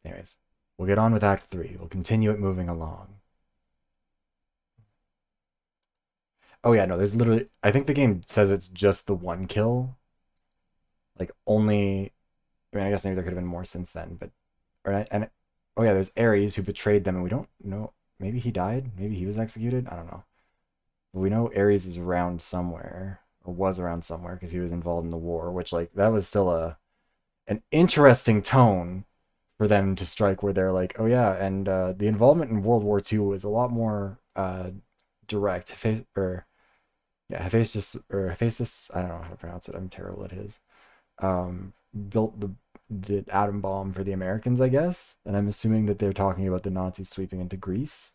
Anyways, we'll get on with Act 3. We'll continue it moving along. Oh yeah, no, there's literally... I think the game says it's just the one kill. Like, only... I mean, I guess maybe there could have been more since then, but... oh yeah, there's Ares who betrayed them, and we don't know... Maybe he died? Maybe he was executed? I don't know. But we know Ares is around somewhere, or was around somewhere, because he was involved in the war, which, like, that was still an interesting tone for them to strike, where they're like, oh yeah, and the involvement in World War II was a lot more direct. Hephaestus, I don't know how to pronounce it, I'm terrible at his, built the atom bomb for the Americans, I guess, and I'm assuming that they're talking about the Nazis sweeping into Greece,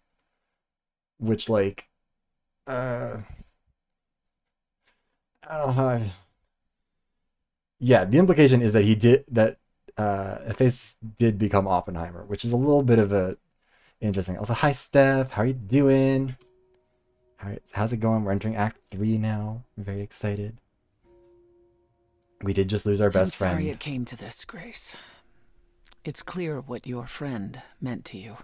which, like, I don't know how yeah, the implication is that Hephaestus did become Oppenheimer, which is a little bit of a interesting. Also, hi Steph, how are you doing? How's it going? We're entering Act 3 now. I'm very excited. We did just lose our best friend. I'm sorry it came to this, Grace. It's clear what your friend meant to you.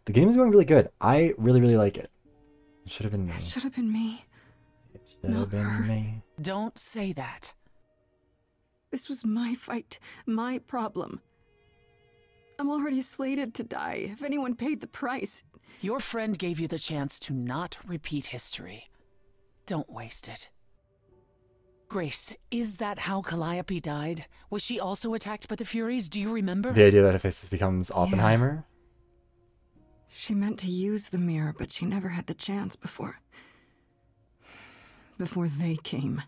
The game is going really good. I really, really like it. It should have been me. It should have been me. It should have been me. Don't say that. This was my fight, my problem. I'm already slated to die. If anyone paid the price... Your friend gave you the chance to not repeat history. Don't waste it. Grace, is that how Calliope died? Was she also attacked by the Furies? Do you remember? The idea that Hephaestus becomes Oppenheimer? Yeah. She meant to use the mirror, but she never had the chance before they came.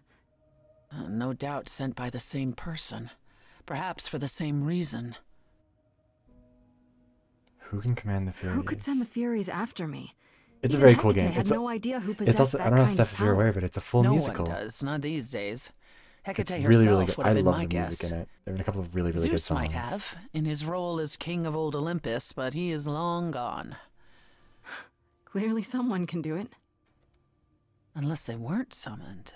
No doubt sent by the same person. Perhaps for the same reason. Who can command the Furies? Who could send the Furies after me? It's Even a very cool Hecate game. had no idea who possessed also, that I don't know, kind Steph, of if you're aware, power. but it's a full No musical. one does, not these days. Hecate It's herself really, really good. would I have been love my the music guess. in it. There have been a couple of really, really good Zeus songs. might have, in his role as king of old Olympus, but he is long gone. Clearly someone can do it. Unless they weren't summoned.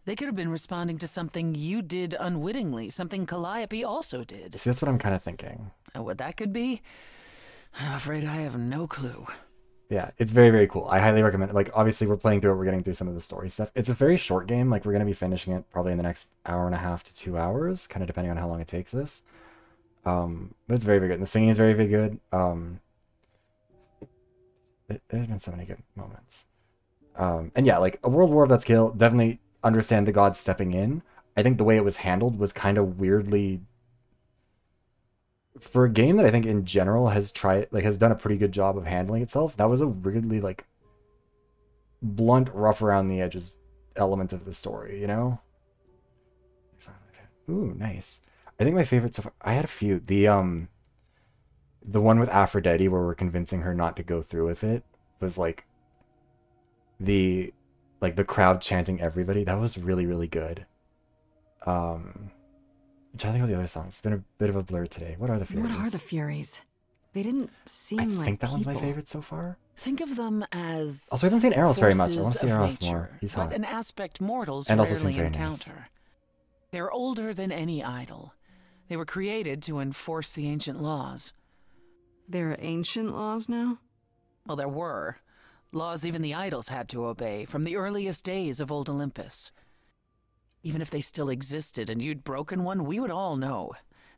They could have been responding to something you did unwittingly, something Calliope also did. See, that's what I'm kind of thinking. And what that could be? I'm afraid I have no clue. Yeah, it's very, very cool. I highly recommend it. Like, obviously, we're playing through it. We're getting through some of the story stuff. It's a very short game. Like, we're going to be finishing it probably in the next hour and a half to 2 hours, kind of depending on how long it takes us. But it's very, very good. And the singing is very, very good. There's been so many good moments. And yeah, like, a world war of that scale, definitely understand the gods stepping in. I think the way it was handled was kind of weirdly... For a game that I think in general has done a pretty good job of handling itself, that was a weirdly, like, blunt, rough around the edges element of the story, you know? Ooh, nice. I think my favorite so far, I had a few. The one with Aphrodite where we're convincing her not to go through with it was like the crowd chanting everybody. That was really, really good. I'm trying to think of the other songs. It's been a bit of a blur today. What are the Furies? What are the Furies? They didn't seem I like think that one's my people. favorite so far. Think of them as Also, I haven't seen Eros very much. I want to forces see of Eros nature, more. He's hot. but an aspect mortals And also rarely seems very nice. encounter. They're older than any idol. They were created to enforce the ancient laws. There are ancient laws now? Well, there were. Laws even the idols had to obey from the earliest days of old Olympus. Even if they still existed and you'd broken one, we would all know.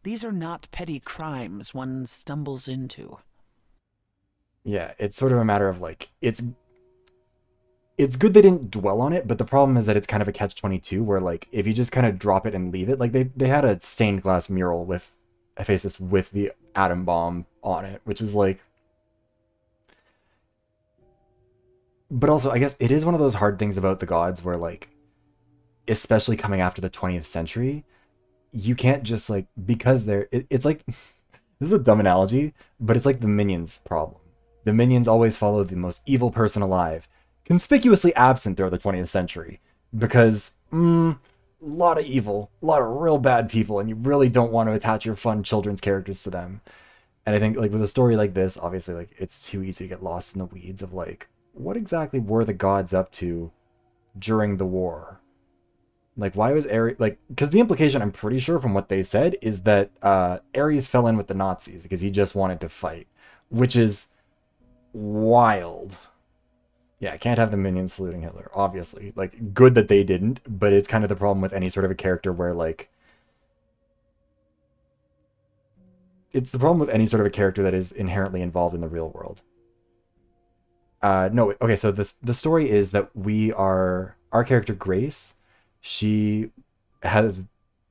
These are not petty crimes one stumbles into. Yeah, it's sort of a matter of, like, it's good they didn't dwell on it, but the problem is that it's kind of a catch-22 where, like, if you just kind of drop it and leave it, like, they had a stained glass mural with Hephaestus with the atom bomb on it, which is, like... But also, I guess it is one of those hard things about the gods where, like, especially coming after the 20th century, you can't just, like, because it's like, this is a dumb analogy, but it's like the Minions problem. The Minions always follow the most evil person alive, conspicuously absent throughout the 20th century, because, a lot of evil, a lot of real bad people, and you really don't want to attach your fun children's characters to them. And I think, like, with a story like this, obviously, like, it's too easy to get lost in the weeds of, like, what exactly were the gods up to during the war? Like, why was Ares like? Because the implication, I'm pretty sure from what they said, is that Ares fell in with the Nazis because he just wanted to fight, which is wild. Yeah, can't have the minions saluting Hitler, obviously. Like, good that they didn't, but it's kind of the problem with any sort of a character where, like, it's the problem with any sort of a character that is inherently involved in the real world. No, okay, so the story is that our character Grace, she has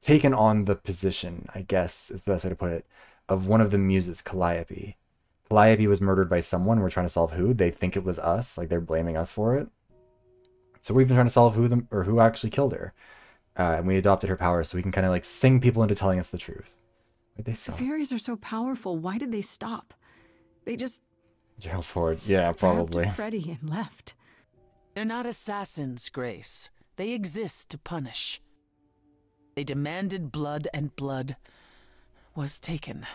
taken on the position, I guess is the best way to put it, of one of the muses, Calliope. Calliope was murdered by someone. We're trying to solve who. They think it was us, like they're blaming us for it. So we've been trying to solve who actually killed her. And we adopted her powers so we can kind of like sing people into telling us the truth. Where'd they The stop? fairies are so powerful. Why did they stop? They just Gerald Ford. Yeah, probably. grabbed Freddy and left. They're not assassins, Grace. They exist to punish. They demanded blood, and blood was taken.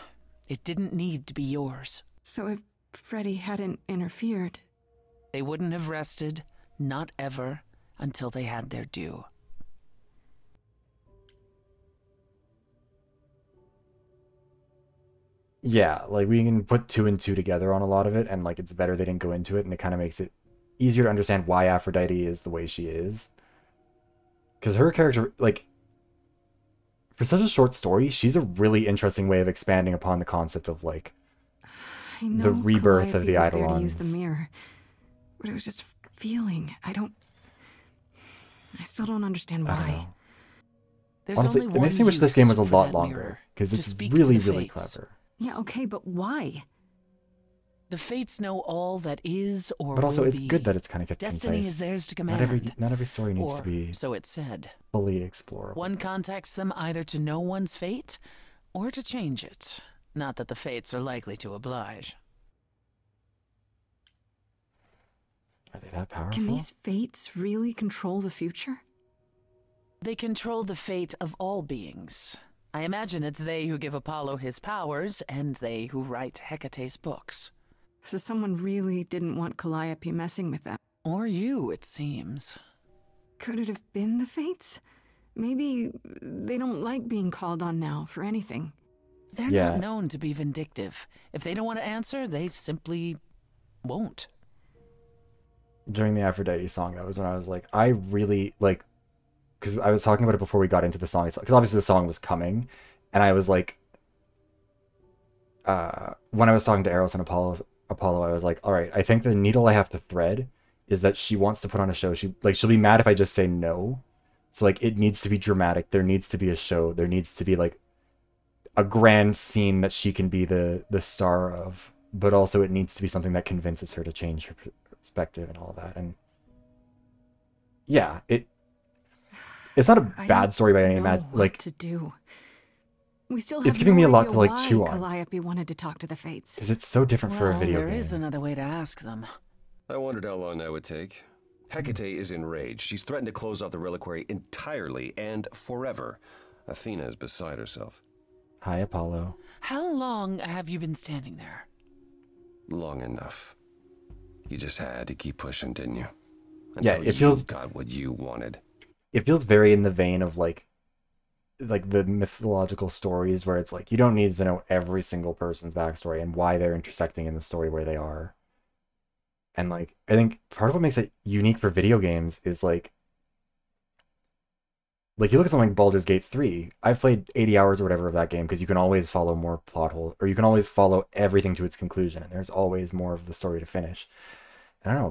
It didn't need to be yours. So if Freddy hadn't interfered, They wouldn't have rested, not ever, until they had their due. Yeah, like we can put two and two together on a lot of it, and like it's better they didn't go into it, and it kind of makes it easier to understand why Aphrodite is the way she is. Because her character, like, for such a short story, she's a really interesting way of expanding upon the concept of like I know the rebirth of Calliope the was there to use Eidolons. the mirror, but it was just feeling. I still don't understand I don't why. know. There's Honestly, only it makes one me wish this game was a use for lot that longer mirror, because to it's speak to really, the really fates. clever. Yeah, okay, but why? The fates know all that is or But also, will it's be. good that it's kind of kept Destiny concise. is theirs to command. Not every story needs or to be so it said. fully explorable. One contacts them either to know one's fate or to change it. Not that the fates are likely to oblige. Are they that powerful? Can these fates really control the future? They control the fate of all beings. I imagine it's they who give Apollo his powers, and they who write Hecate's books. So someone really didn't want Calliope messing with them. Or you, it seems. Could it have been the fates? Maybe they don't like being called on now for anything. They're Yeah. not known to be vindictive. If they don't want to answer, they simply won't. During the Aphrodite song, that was when I was like, I really like, because I was talking about it before we got into the song, because obviously the song was coming, and I was like, when I was talking to Eros and Apollo, I was like, all right, I think the needle I have to thread is that she wants to put on a show. She'll be mad if I just say no. So like, it needs to be dramatic. There needs to be a show. There needs to be like a grand scene that she can be the star of, but also it needs to be something that convinces her to change her perspective and all that. And yeah, it's not a I bad don't story by any know imagine. what Like, to do. We still it's have giving no me a lot idea to, like, why chew on. Calliope wanted to talk to the fates. because it's so different for a video there game. is another way to ask them. I wondered how long that would take. Hecate is enraged. She's threatened to close off the reliquary entirely and forever. Athena is beside herself. Hi, Apollo. How long have you been standing there? Long enough. You just had to keep pushing, didn't you? Yeah, Until it feels- you got what you wanted. It feels very in the vein of like the mythological stories where it's like you don't need to know every single person's backstory and why they're intersecting in the story where they are. And like, I think part of what makes it unique for video games is like you look at something like Baldur's Gate 3. I've played 80 hours or whatever of that game because you can always follow more plot holes, or you can always follow everything to its conclusion, and there's always more of the story to finish. And I don't know,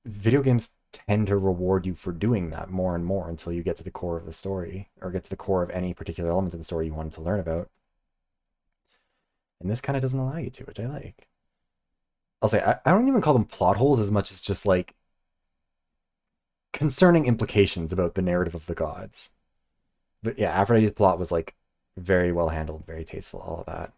video games tend to reward you for doing that more and more until you get to the core of the story, or get to the core of any particular element of the story you wanted to learn about. And this kind of doesn't allow you to, which I like. I'll say, I don't even call them plot holes as much as just like concerning implications about the narrative of the gods. But yeah, Aphrodite's plot was like very well handled, very tasteful, all of that.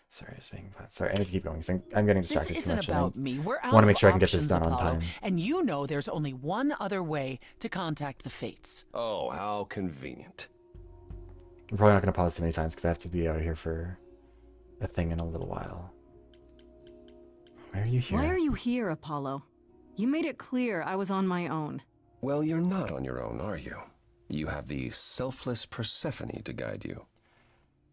Sorry, just being fun. Sorry, I need to keep going. I'm getting This distracted too isn't much. about me. We're out want to of make sure I can get this options, done on Apollo, time. and you know there's only one other way to contact the fates. Oh, how convenient. I'm probably not going to pause too many times because I have to be out of here for a thing in a little while. Why are you here? Why are you here, Apollo? You made it clear I was on my own. Well, you're not on your own, are you? You have the selfless Persephone to guide you.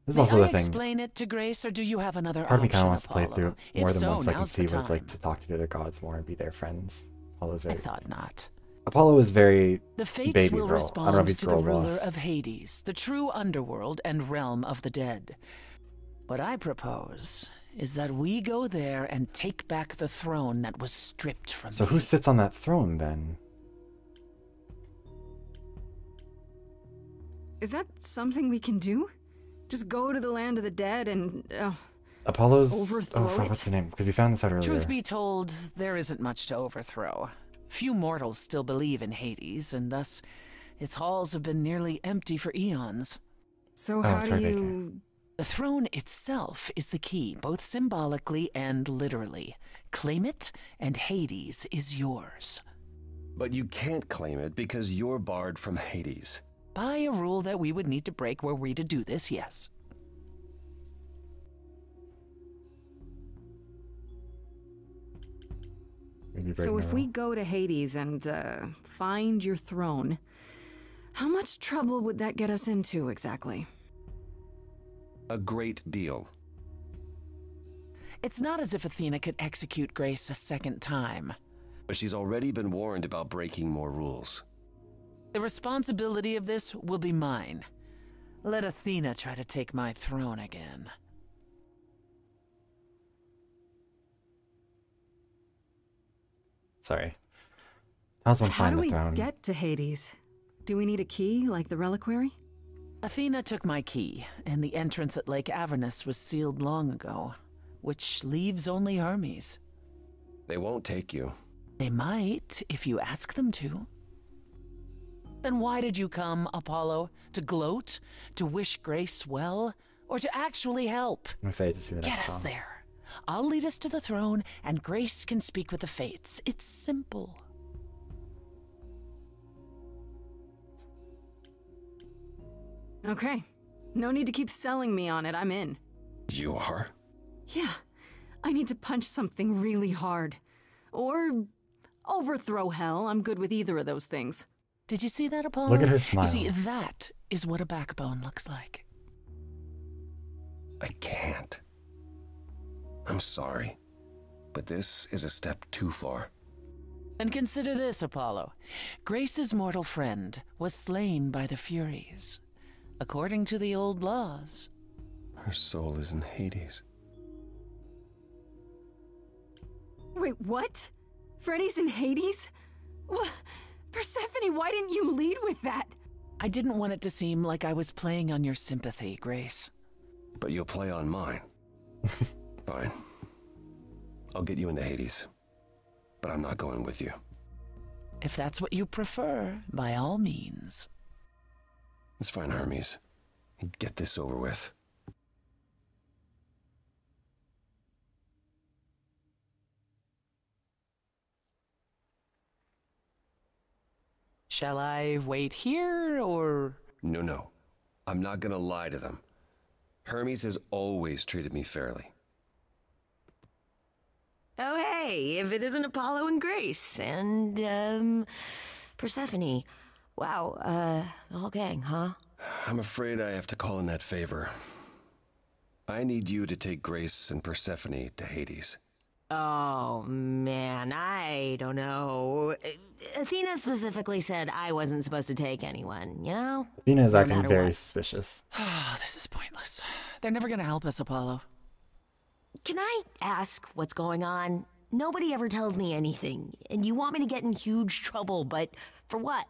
This is May also I the thing. explain it to Grace, or do you have another Part of me kind of option, wants to play Apollo? through If more than so, once. I can now's see the what it's like time. to talk to the other gods more and be their friends. Apollo's I very. thought not. Apollo is very The fates baby will girl. I don't know respond if he's to the girl or ruler boss. of Hades, the true underworld and realm of the dead. What I propose is that we go there and take back the throne that was stripped from So me. who sits on that throne then? Is that something we can do? Just go to the land of the dead and, Apollo's. Overthrow fuck, what's it? the name? Because we found this out earlier. Truth be told, there isn't much to overthrow. Few mortals still believe in Hades, and thus its halls have been nearly empty for eons. so Oh, how it's do right back you... The throne itself is the key, both symbolically and literally. Claim it, and Hades is yours. But you can't claim it because you're barred from Hades. By a rule that we would need to break were we to do this, yes. Maybe So breaking if the we rule. go to Hades and, find your throne, how much trouble would that get us into, exactly? A great deal. It's not as if Athena could execute Grace a second time. But she's already been warned about breaking more rules. The responsibility of this will be mine. Let Athena try to take my throne again. Sorry. How's one How find do the we throne? get to Hades? Do we need a key, like the reliquary? Athena took my key, and the entrance at Lake Avernus was sealed long ago, which leaves only Hermes. They won't take you. They might, if you ask them to. Then why did you come, Apollo? To gloat? To wish Grace well? Or to actually help? I'm excited to see the Get next us song. there. I'll lead us to the throne, and Grace can speak with the fates. It's simple. Okay. No need to keep selling me on it, I'm in. You are? Yeah. I need to punch something really hard. Or overthrow hell, I'm good with either of those things. Did you see that, Apollo? Look at her smile. You see, that is what a backbone looks like. I can't. I'm sorry. But this is a step too far. And consider this, Apollo. Grace's mortal friend was slain by the Furies, according to the old laws. Her soul is in Hades. Wait, what? Freddy's in Hades? What? Persephone, why didn't you lead with that? I didn't want it to seem like I was playing on your sympathy, Grace. But you'll play on mine. Fine. I'll get you into Hades. But I'm not going with you. If that's what you prefer, by all means. It's fine, Hermes. Get this over with. Shall I wait here, or... No. I'm not gonna lie to them. Hermes has always treated me fairly. Oh, hey, if it isn't Apollo and Grace and, Persephone. Wow, the whole gang, huh? I'm afraid I have to call in that favor. I need you to take Grace and Persephone to Hades. Oh, man, I don't know. Athena specifically said I wasn't supposed to take anyone, you know? Athena is No acting matter very what. suspicious. Oh, this is pointless. They're never gonna help us, Apollo. Can I ask what's going on? Nobody ever tells me anything, and you want me to get in huge trouble, but for what?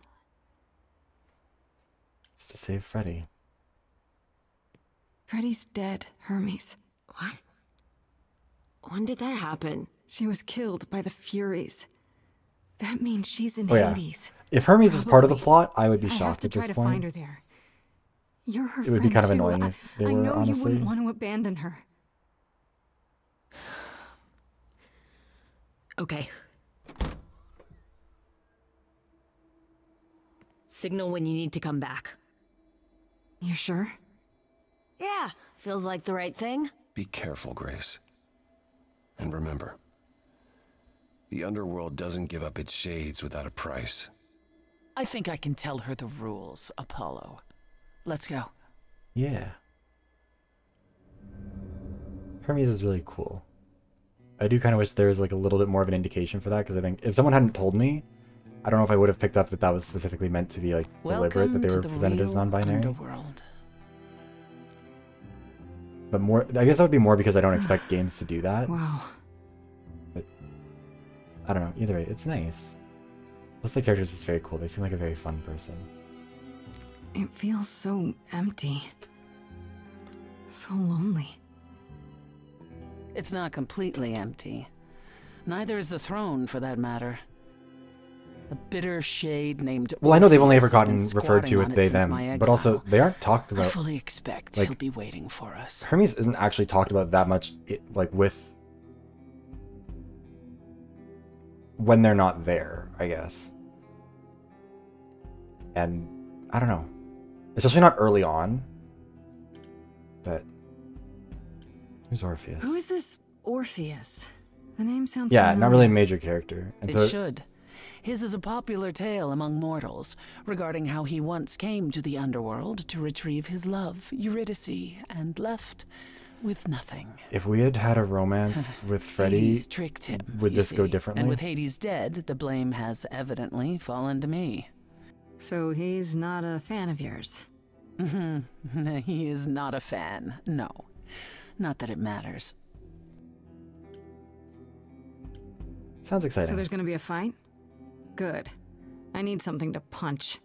It's to save Freddy. Freddy's dead, Hermes. What? When did that happen? She was killed by the Furies. That means she's in Oh yeah. Hades. If Hermes is part of the Probably. plot, I would be I have shocked to at try this to point. find her there. You're her It would be friend kind of too. annoying if they I were, know you honestly. wouldn't want to abandon her. Okay. Signal when you need to come back. You sure? Yeah, feels like the right thing. Be careful, Grace. And remember, the underworld doesn't give up its shades without a price. I think I can tell her the rules, Apollo. Let's go. Yeah. Hermes is really cool. I do kind of wish there was like a little bit more of an indication for that, because I think if someone hadn't told me, I don't know if I would have picked up that that was specifically meant to be like deliberate, that they were presented as non-binary. Underworld. But more, I guess that would be more because I don't expect games to do that. Wow. But I don't know. Either way, it's nice. Plus the characters is very cool. They seem like a very fun person. It feels so empty. So lonely. It's not completely empty. Neither is the throne, for that matter. A bitter shade named Well, I know they've only ever Orpheus has gotten been referred to squatting with on it they, since them, my but also exile. they aren't talked I about. fully expect like- he'll be waiting for us. Hermes isn't actually talked about that much, like with when they're not there, I guess. And I don't know, especially not early on. But who's Orpheus? Who is this Orpheus? The name sounds Yeah, familiar. not really a major character. And It so should. His is a popular tale among mortals regarding how he once came to the underworld to retrieve his love, Eurydice, and left with nothing. if we had had a romance with Freddy, Hades tricked him. would you this go see. differently? And with Hades dead, the blame has evidently fallen to me. So he's not a fan of yours. He is not a fan. No. Not that it matters. sounds exciting. So there's gonna be a fight? Good. I need something to punch.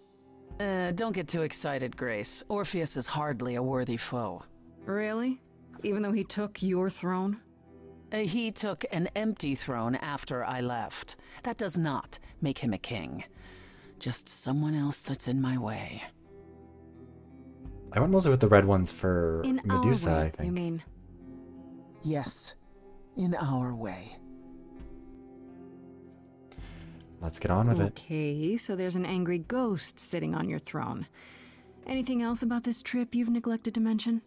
Don't get too excited, Grace. Orpheus is hardly a worthy foe. Really? Even though he took your throne? He took an empty throne after I left. That does not make him a king. Just someone else that's in my way. I went mostly with the red ones for In Medusa, our way, I think. you mean? Yes, in our way. Let's get on with it. Okay, so there's an angry ghost sitting on your throne. Anything else about this trip you've neglected to mention?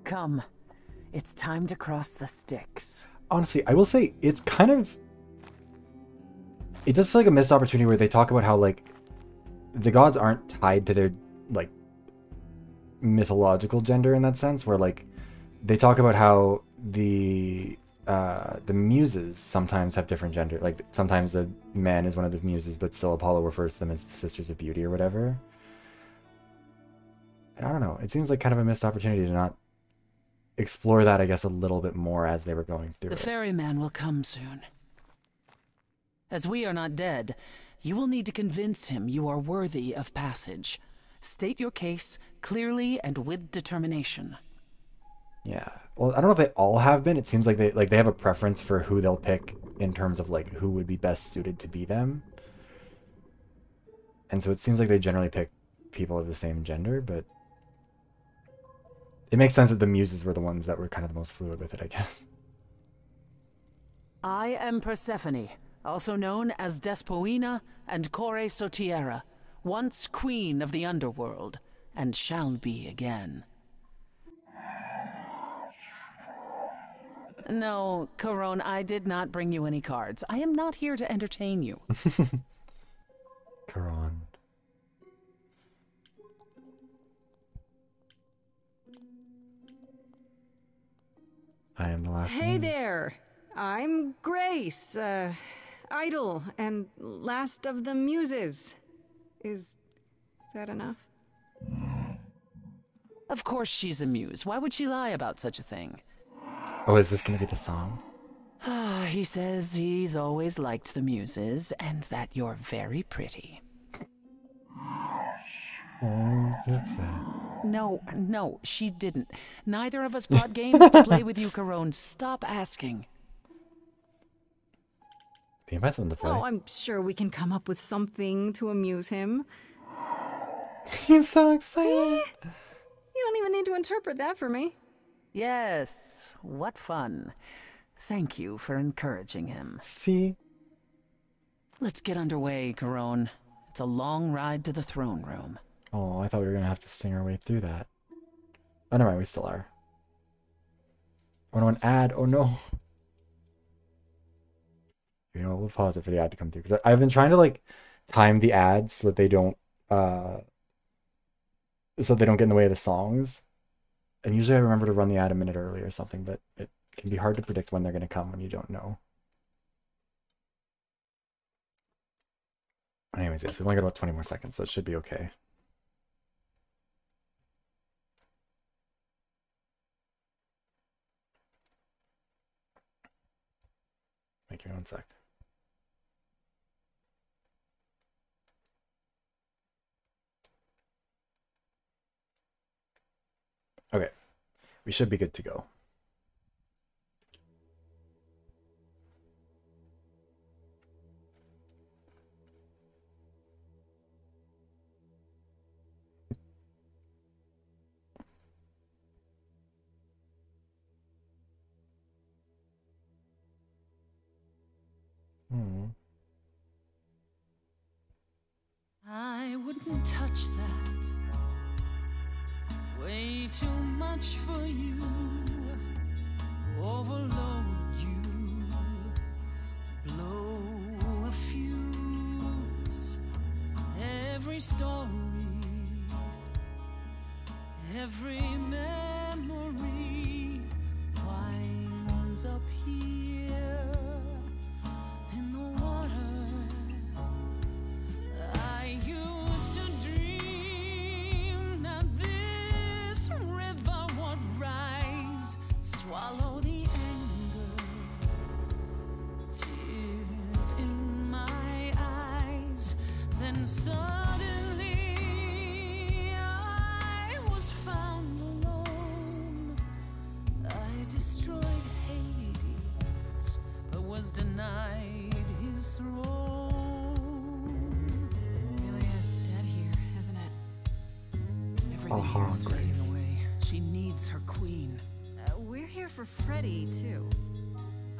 Come. It's time to cross the Styx. Honestly, I will say it's kind of... It does feel like a missed opportunity where they talk about how, like, the gods aren't tied to their, like, mythological gender in that sense, where, like, they talk about how the muses sometimes have different gender. Like, sometimes a man is one of the muses, but still Apollo refers to them as the Sisters of Beauty or whatever. And I don't know. It seems like kind of a missed opportunity to not explore that, I guess, a little bit more as they were going through The it. ferryman will come soon. As we are not dead, you will need to convince him you are worthy of passage. State your case clearly and with determination. Yeah. Well, I don't know if they all have been. It seems like they have a preference for who they'll pick in terms of like who would be best suited to be them. And so it seems like they generally pick people of the same gender, but it makes sense that the muses were the ones that were kind of the most fluid with it, I guess. I am Persephone, also known as Despoina and Kore Sotiera, once queen of the underworld, and shall be again. No, Corone, I did not bring you any cards. I am not here to entertain you. Karan. I am the last Hey muse. there! I'm Grace, idol and last of the muses. Is that enough? Of course she's a muse. Why would she lie about such a thing? Oh, is this going to be the song? He says he's always liked the muses and that you're very pretty. Oh, that's sad. No, she didn't. Neither of us brought games to play with you, Corone. Stop asking. You might something to play. Oh, I'm sure we can come up with something to amuse him. He's so excited. You don't even need to interpret that for me. Yes, what fun. Thank you for encouraging him. See? Let's get underway, Corone. It's a long ride to the throne room. Oh, I thought we were gonna have to sing our way through that. Oh, never mind, we still are. Oh no, an ad. Oh no. You know, we'll pause it for the ad to come through because I've been trying to like time the ads so that they don't get in the way of the songs. And usually I remember to run the ad a minute early or something, but it can be hard to predict when they're going to come when you don't know. Anyways, yes, we've only got about 20 more seconds, so it should be okay. Give me 1 sec. Okay, we should be good to go. I wouldn't touch that. Way too much for you. Overload you. Blow a fuse. Every story, every memory winds up here in the water. I used to dream that this river would rise, swallow the anger, tears in my eyes. Then suddenly I was found alone. I destroyed Hades, but was denied his throne. Ilia's dead here, isn't it? Everything here is fading Grace. away. She needs her queen. We're here for Freddy, too.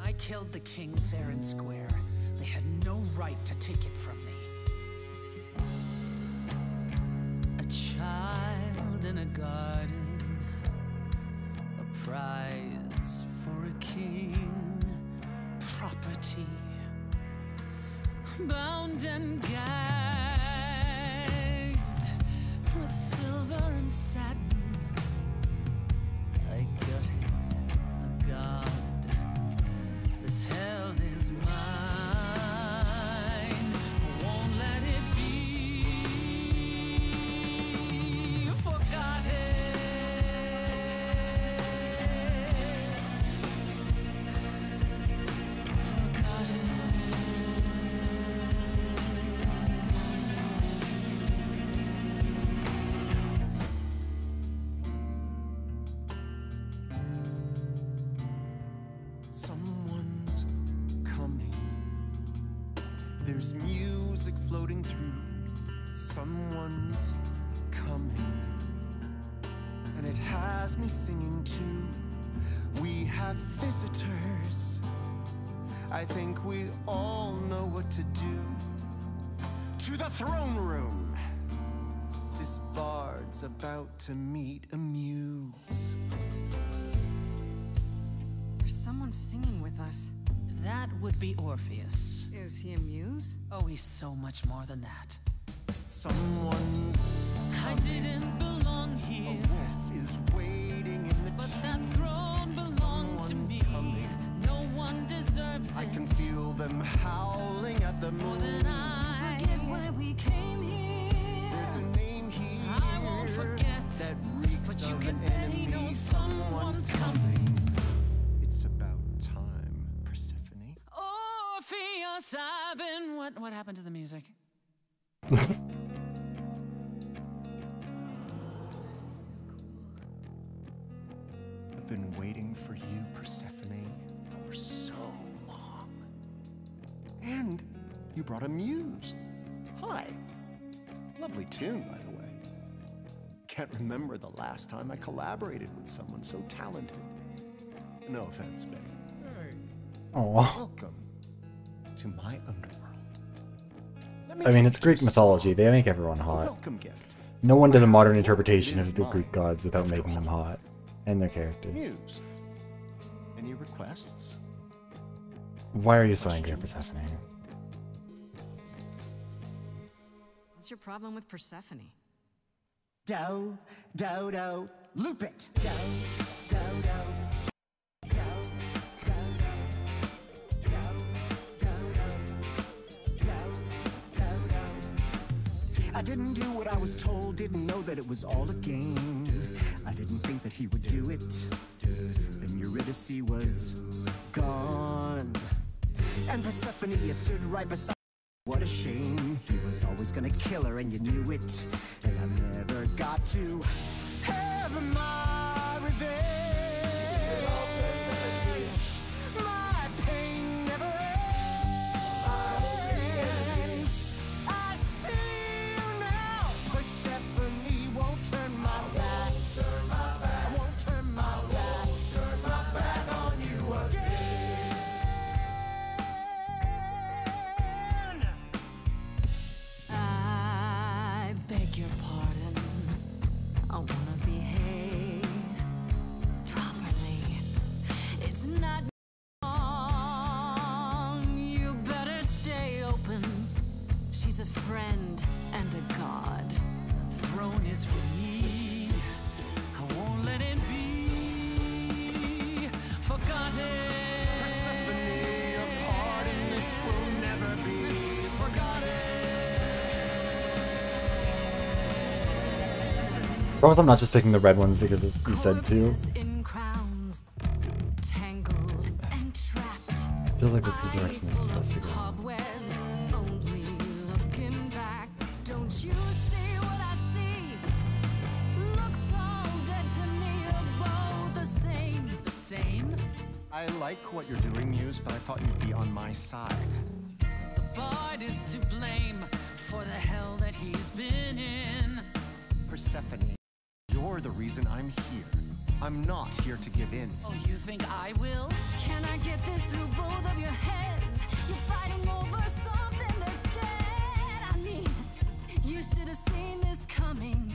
I killed the king fair and square. They had no right to take it from me. A child in a garden, a prize for a king, property, bound and gagged with silver and satin. I gutted a god. This hell is mine. Won't let it be forgotten. Someone's coming. There's music floating through. Someone's coming. And it has me singing too. We have visitors. I think we all know what to do. To the throne room. This bard's about to meet a muse. There's someone singing with us. That would be Orpheus. Is he a muse? Oh, he's so much more than that. Someone's I didn't belong a here, wolf is waiting in the but tomb. that throne belongs to Someone's me. coming. No one deserves I it can feel them howling at the more moon. than I. Forget why we came here. There's a name here I won't forget, that reeks but you of can an bet he enemy. knows someone's coming. It's about time, Persephone. Orpheus, I've been. What happened to the music? I've been waiting for you, Persephone, for so long. And you brought a muse. Hi. Lovely tune, by the way. Can't remember the last time I collaborated with someone so talented. No offense, Betty. Oh, Welcome to my underworld. Let me I mean, it's treat you Greek mythology. They make everyone to a hot. welcome gift. No one does a modern Therefore, interpretation it is of the Greek mine, gods without after making them all. hot. And their characters. Muse, any requests? Why are you so angry at Persephone? What's your problem with Persephone? Do, do, do, loop it. Do, do, do. I didn't do what I was told, didn't know that it was all a game. I didn't think that he would do it. Then Eurydice was gone. And Persephone stood right beside. What a shame. He was always gonna kill her and you knew it. And I never got to have my revenge. My pain never ends. I see you now. Persephone won't turn my back. I won't turn my back on you again. I beg your pardon. I wanna behave properly. It's not long. You better stay open. She's a friend and a god. Throne is for me. I won't let it be forgotten. Persephone, your part in this will never be forgotten. Or was I'm not just picking the red ones because he said to? Corpses in crowns, tangled and trapped. Feels like that's the direction this is supposed to go. Cobwebs, only looking back. Don't you see what I see? Looks all dead to me, are both the same. The same? I like what you're doing, Muse, but I thought you'd be on my side. The bard is to blame for the hell that he's been in. Persephone, you're the reason I'm here. I'm not here to give in. Oh, you think I will? Can I get this through both of your heads? You're fighting over something that's dead. I mean, you should have seen this coming.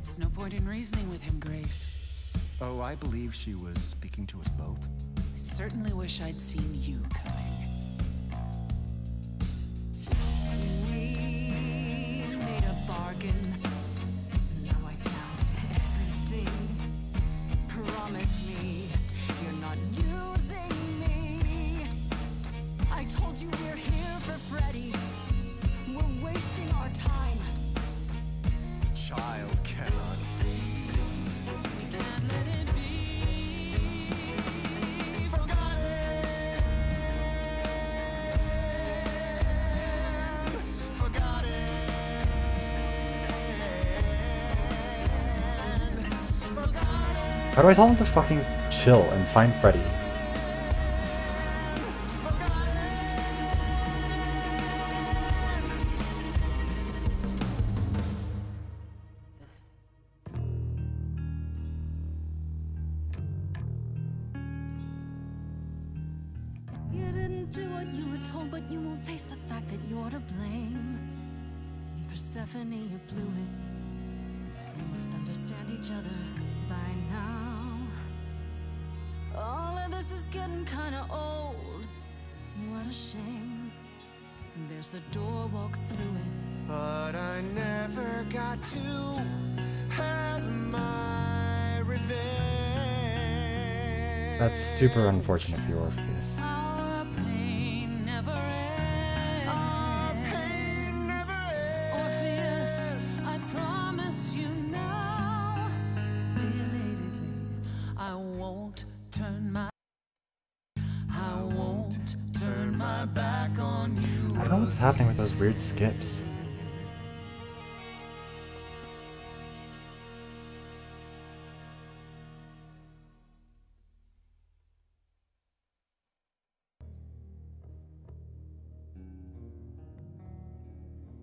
There's no point in reasoning with him, Grace. Oh, I believe she was speaking to us both. I certainly wish I'd seen you coming. We made a bargain. Now I doubt everything. Promise me you're not using me. I told you we're here for Freddy. We're wasting our time. Child cannot see. We can't let it be How do I tell him to fucking chill and find Freddy? You didn't do what you were told, but you won't face the fact that you're to blame. Persephone, you blew it. You must understand each other by now. All of this is getting kinda old. What a shame. There's the door, walk through it. But I never got to have my revenge. That's super unfortunate for Orpheus. Our pain never ends. Our pain never Orpheus, I promise you now, belatedly, I won't turn my back on you. I don't know what's happening with those weird skips.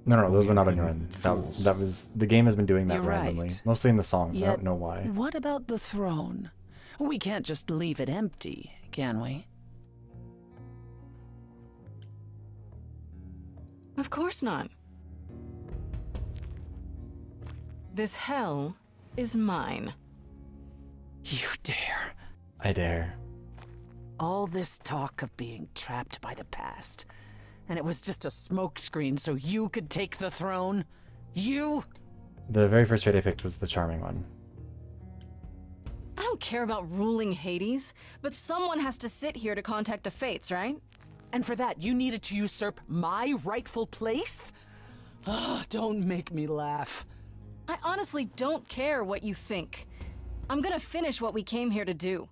No, those were not on your end. That was the game has been doing that You're randomly, right. mostly in the songs. I Yet, don't know why. What about the throne? We can't just leave it empty, can we? Of course not. This hell is mine. You dare. I dare. All this talk of being trapped by the past, and it was just a smokescreen so you could take the throne? You? The very first trait I picked was the charming one. I don't care about ruling Hades, but someone has to sit here to contact the Fates, right? And for that, you needed to usurp my rightful place? Ah, don't make me laugh. I honestly don't care what you think. I'm gonna finish what we came here to do.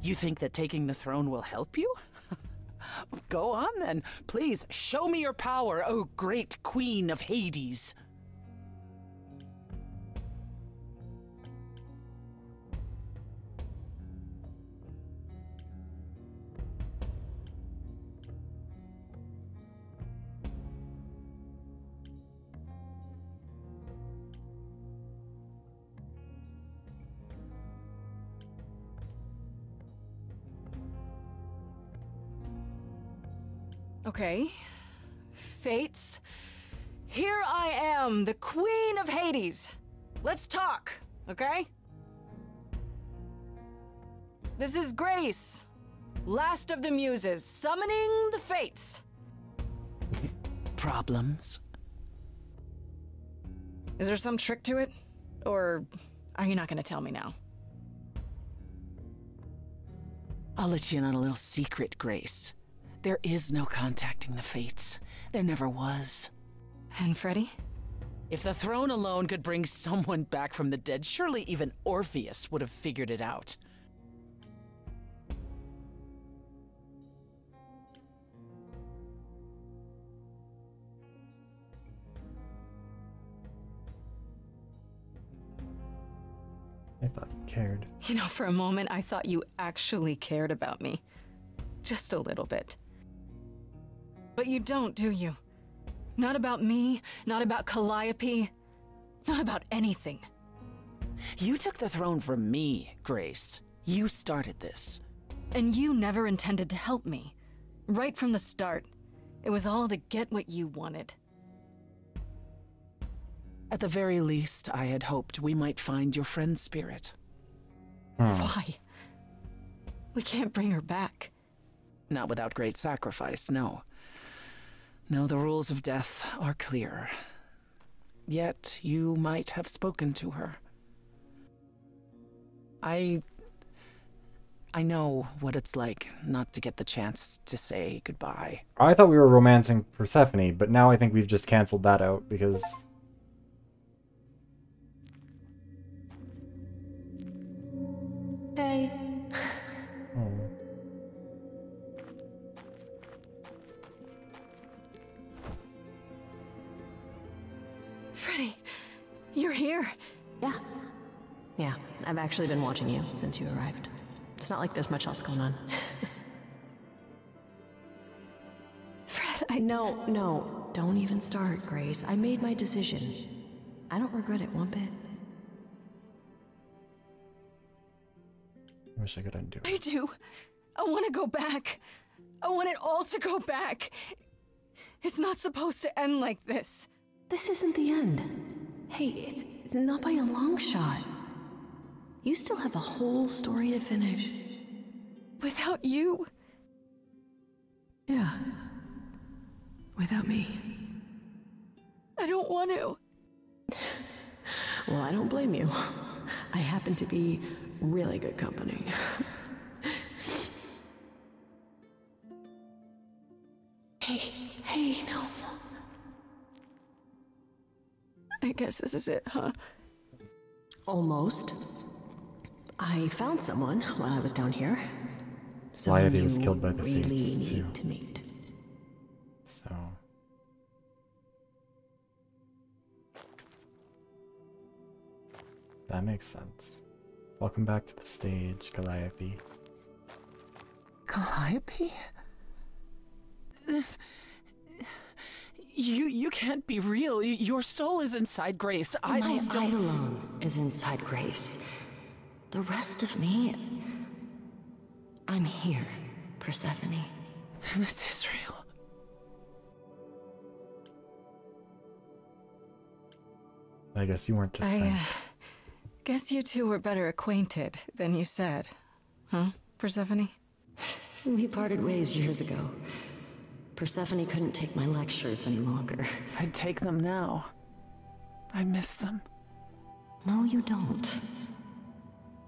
You think that taking the throne will help you? Go on then. Please, show me your power, oh great queen of Hades. Okay. Fates. Here I am, the Queen of Hades. Let's talk, okay? This is Grace, last of the Muses, summoning the Fates. Problems? Is there some trick to it? Or are you not gonna tell me now? I'll let you in on a little secret, Grace. There is no contacting the Fates. There never was. And Freddy? If the throne alone could bring someone back from the dead, surely even Orpheus would have figured it out. I thought you cared. You know, for a moment, I thought you actually cared about me. Just a little bit. But you don't, do you? Not about me, not about Calliope, not about anything. You took the throne from me, Grace. You started this. And you never intended to help me. Right from the start. It was all to get what you wanted. At the very least, I had hoped we might find your friend's spirit. Why? We can't bring her back. Not without great sacrifice, no. No, the rules of death are clear. Yet, you might have spoken to her. I know what it's like not to get the chance to say goodbye. I thought we were romancing Persephone, but now I think we've just canceled that out because... Hey. Oh. Freddy, you're here. Yeah. Yeah, I've actually been watching you since you arrived. It's not like there's much else going on. Fred, No, don't even start, Grace. I made my decision. I don't regret it one bit. I wish I could undo it. I do. I want to go back. I want it all to go back. It's not supposed to end like this. This isn't the end. Hey, it's not by a long shot. You still have a whole story to finish. Without you? Yeah. Without me. I don't want to. Well, I don't blame you. I happen to be really good company. Hey, no. I guess this is it, huh? Almost. I found someone while I was down here. Calliope was killed by the really Fates, too. need to meet. So... that makes sense. Welcome back to the stage, Calliope. Calliope? This... You can't be real. Your soul is inside Grace. My Idols don't... alone is inside Grace. The rest of me... I'm here, Persephone. This is real. I guess you weren't just I guess you two were better acquainted than you said. Huh, Persephone? We parted ways years ago. Persephone couldn't take my lectures any longer. I'd take them now. I miss them. No, you don't.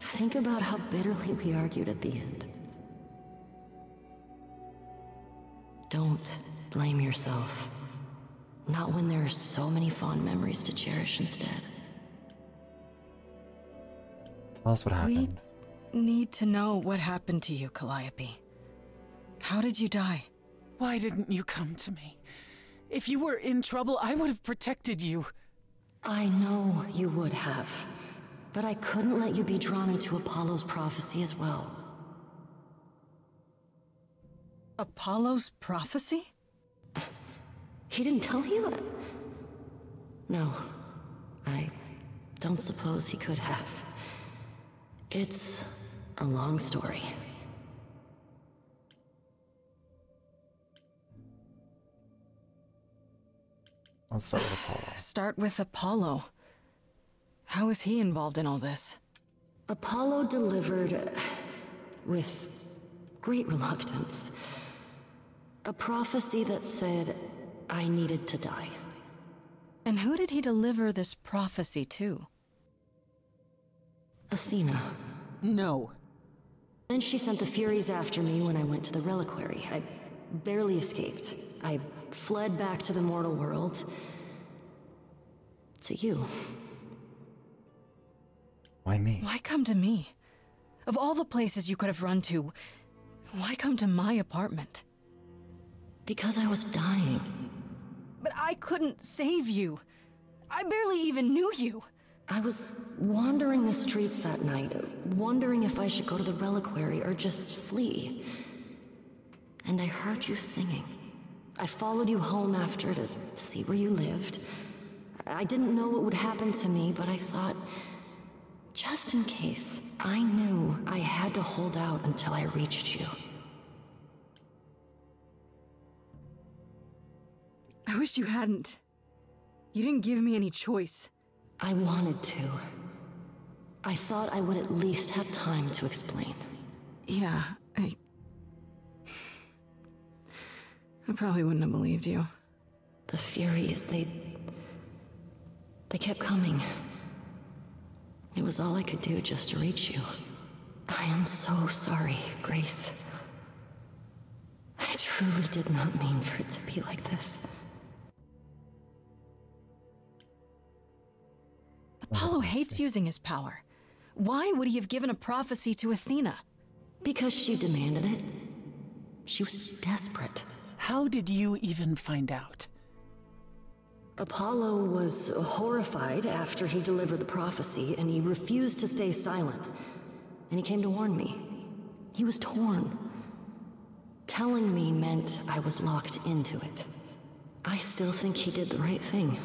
Think about how bitterly we argued at the end. Don't blame yourself. Not when there are so many fond memories to cherish instead. Tell us what happened. We need to know what happened to you, Calliope. How did you die? Why didn't you come to me? If you were in trouble, I would have protected you. I know you would have, but I couldn't let you be drawn into Apollo's prophecy as well. Apollo's prophecy? He didn't tell you? No, I don't suppose he could have. It's a long story. Let's start with Apollo. Start with Apollo. How is he involved in all this? Apollo delivered, with great reluctance, a prophecy that said I needed to die. And who did he deliver this prophecy to? Athena. No. Then she sent the Furies after me when I went to the reliquary. I barely escaped. I fled back to the mortal world. To you. Why me? Why come to me? Of all the places you could have run to, why come to my apartment? Because I was dying. But I couldn't save you. I barely even knew you. I was wandering the streets that night, wondering if I should go to the reliquary or just flee. And I heard you singing. I followed you home after to see where you lived. I didn't know what would happen to me, but I thought, just in case, I knew I had to hold out until I reached you. I wish you hadn't. You didn't give me any choice. I wanted to. I thought I would at least have time to explain. Yeah, I probably wouldn't have believed you. The Furies, they kept coming. It was all I could do just to reach you. I am so sorry, Grace. I truly did not mean for it to be like this. Apollo hates using his power. Why would he have given a prophecy to Athena? Because she demanded it. She was desperate. How did you even find out? Apollo was horrified after he delivered the prophecy, and he refused to stay silent. And he came to warn me. He was torn. Telling me meant I was locked into it. I still think he did the right thing.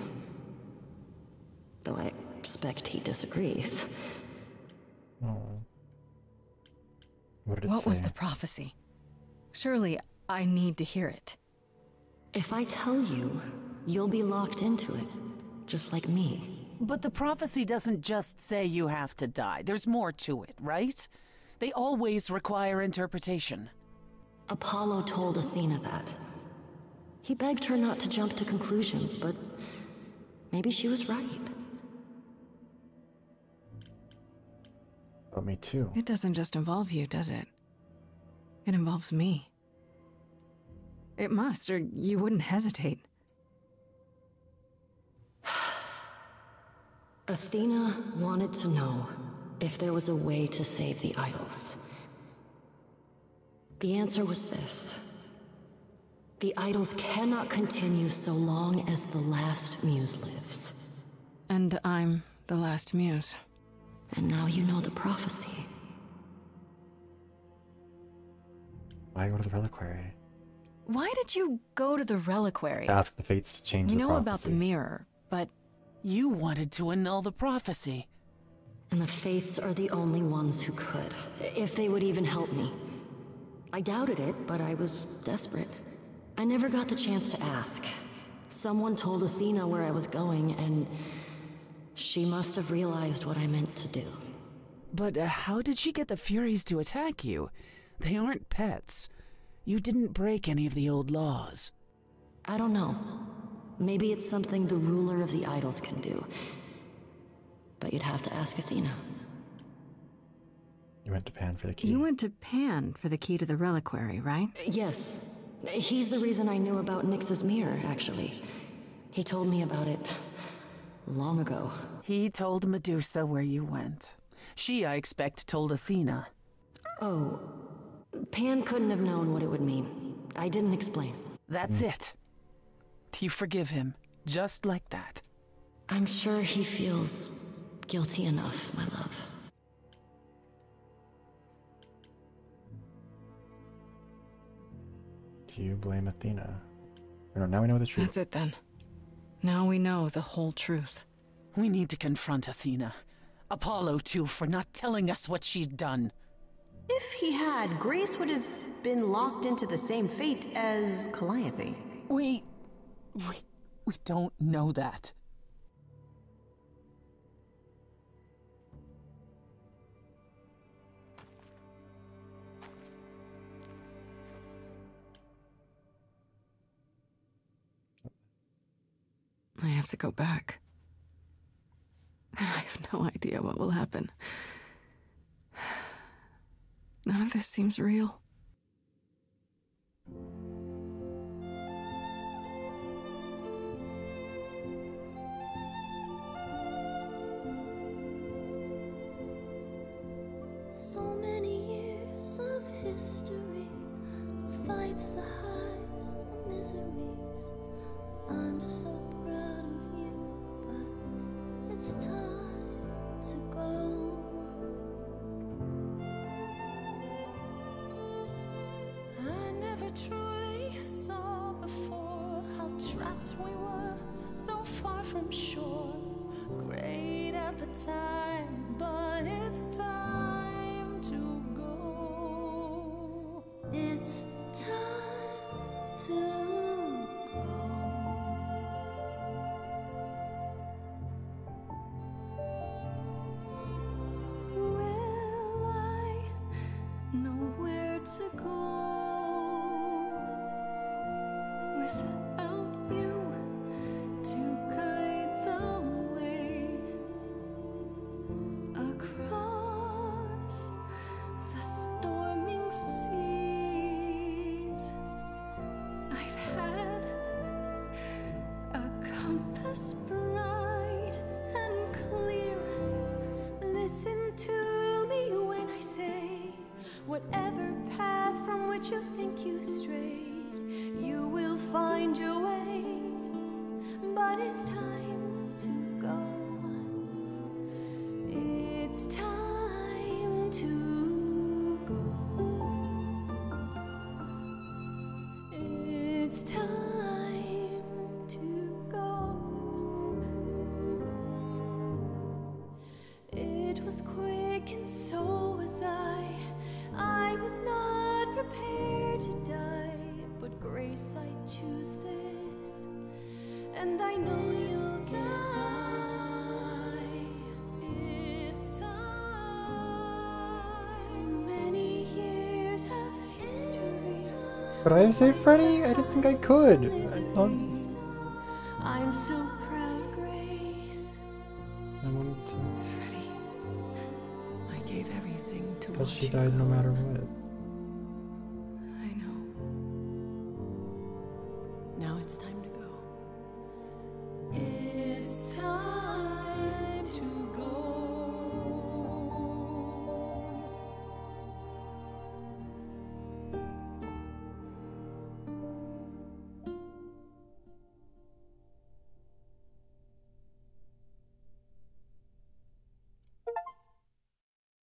Though I expect he disagrees. Oh. What did it What say? was the prophecy? Surely I need to hear it. If I tell you, you'll be locked into it, just like me. But the prophecy doesn't just say you have to die. There's more to it, right? They always require interpretation. Apollo told Athena that. He begged her not to jump to conclusions, but maybe she was right. But me too. It doesn't just involve you, does it? It involves me. It must, or you wouldn't hesitate. Athena wanted to know if there was a way to save the idols. The answer was this. The idols cannot continue so long as the last muse lives. And I'm the last muse. And now you know the prophecy. Why go to the reliquary? Why did you go to the reliquary? To ask the fates to change You the know prophecy. about the mirror, but You wanted to annul the prophecy. And the fates are the only ones who could, if they would even help me. I doubted it, but I was desperate. I never got the chance to ask. Someone told Athena where I was going, and She must have realized what I meant to do. But how did she get the Furies to attack you? They aren't pets. You didn't break any of the old laws. I don't know. Maybe it's something the ruler of the idols can do. But you'd have to ask Athena. You went to Pan for the key. You went to Pan for the key to the reliquary, right? Yes. He's the reason I knew about Nyx's mirror, actually. He told me about it long ago. He told Medusa where you went. She, I expect, told Athena. Oh, Pan couldn't have known what it would mean. I didn't explain. That's it. You forgive him, just like that. I'm sure he feels guilty enough, my love. Do you blame Athena? Or no, now we know the truth. That's it then. Now we know the whole truth. We need to confront Athena. Apollo, too, for not telling us what she'd done. If he had, Grace would have been locked into the same fate as Calliope. We don't know that. I have to go back. And I have no idea what will happen. None of this seems real. So many years of history, the fights, the highs, the miseries. I'm so proud of you, but it's time to go. I never truly saw before how trapped we were, so far from shore. Great at the time, but it's time to go. It's time to go. Will I know where to go without you to guide the way across the storming seas? I've had a compass bright and clear. Listen to me when I say, whatever path from which you think you strayed, you will find your way. But it's time to go. It's time to go. It's time to go. It was quick and so was I. I was not prepared to die, but Grace, I choose this, and I know you'll get by. It's time. So many years of history. Could I have saved Freddy? I didn't think I could. I thought I'm so proud, Grace. I wanted to. Freddie, I gave everything to Because watch she you died no go. matter what. I know. Now it's time to go. It's time to go.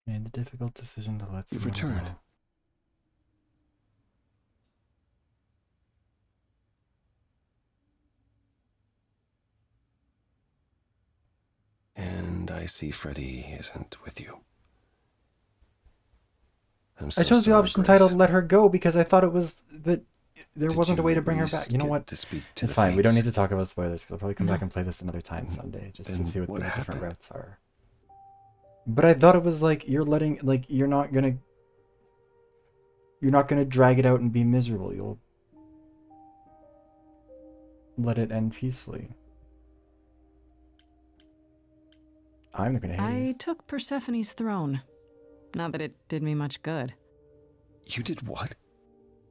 Made the difficult decision to let You've someone returned. go. And I see Freddy isn't with you. I'm I so chose the sorry, option Grace. titled "Let Her Go" because I thought it was that there Did wasn't a you way to at bring her least back. You know get what? to speak to It's the fine. We don't Fates? need to talk about spoilers because I'll probably come No. back and play this another time someday just to Then see what what the different happened? routes are. But I thought it was like you're not gonna drag it out and be miserable. You'll let it end peacefully. I'm gonna hate I took Persephone's throne. Not that it did me much good. You did what?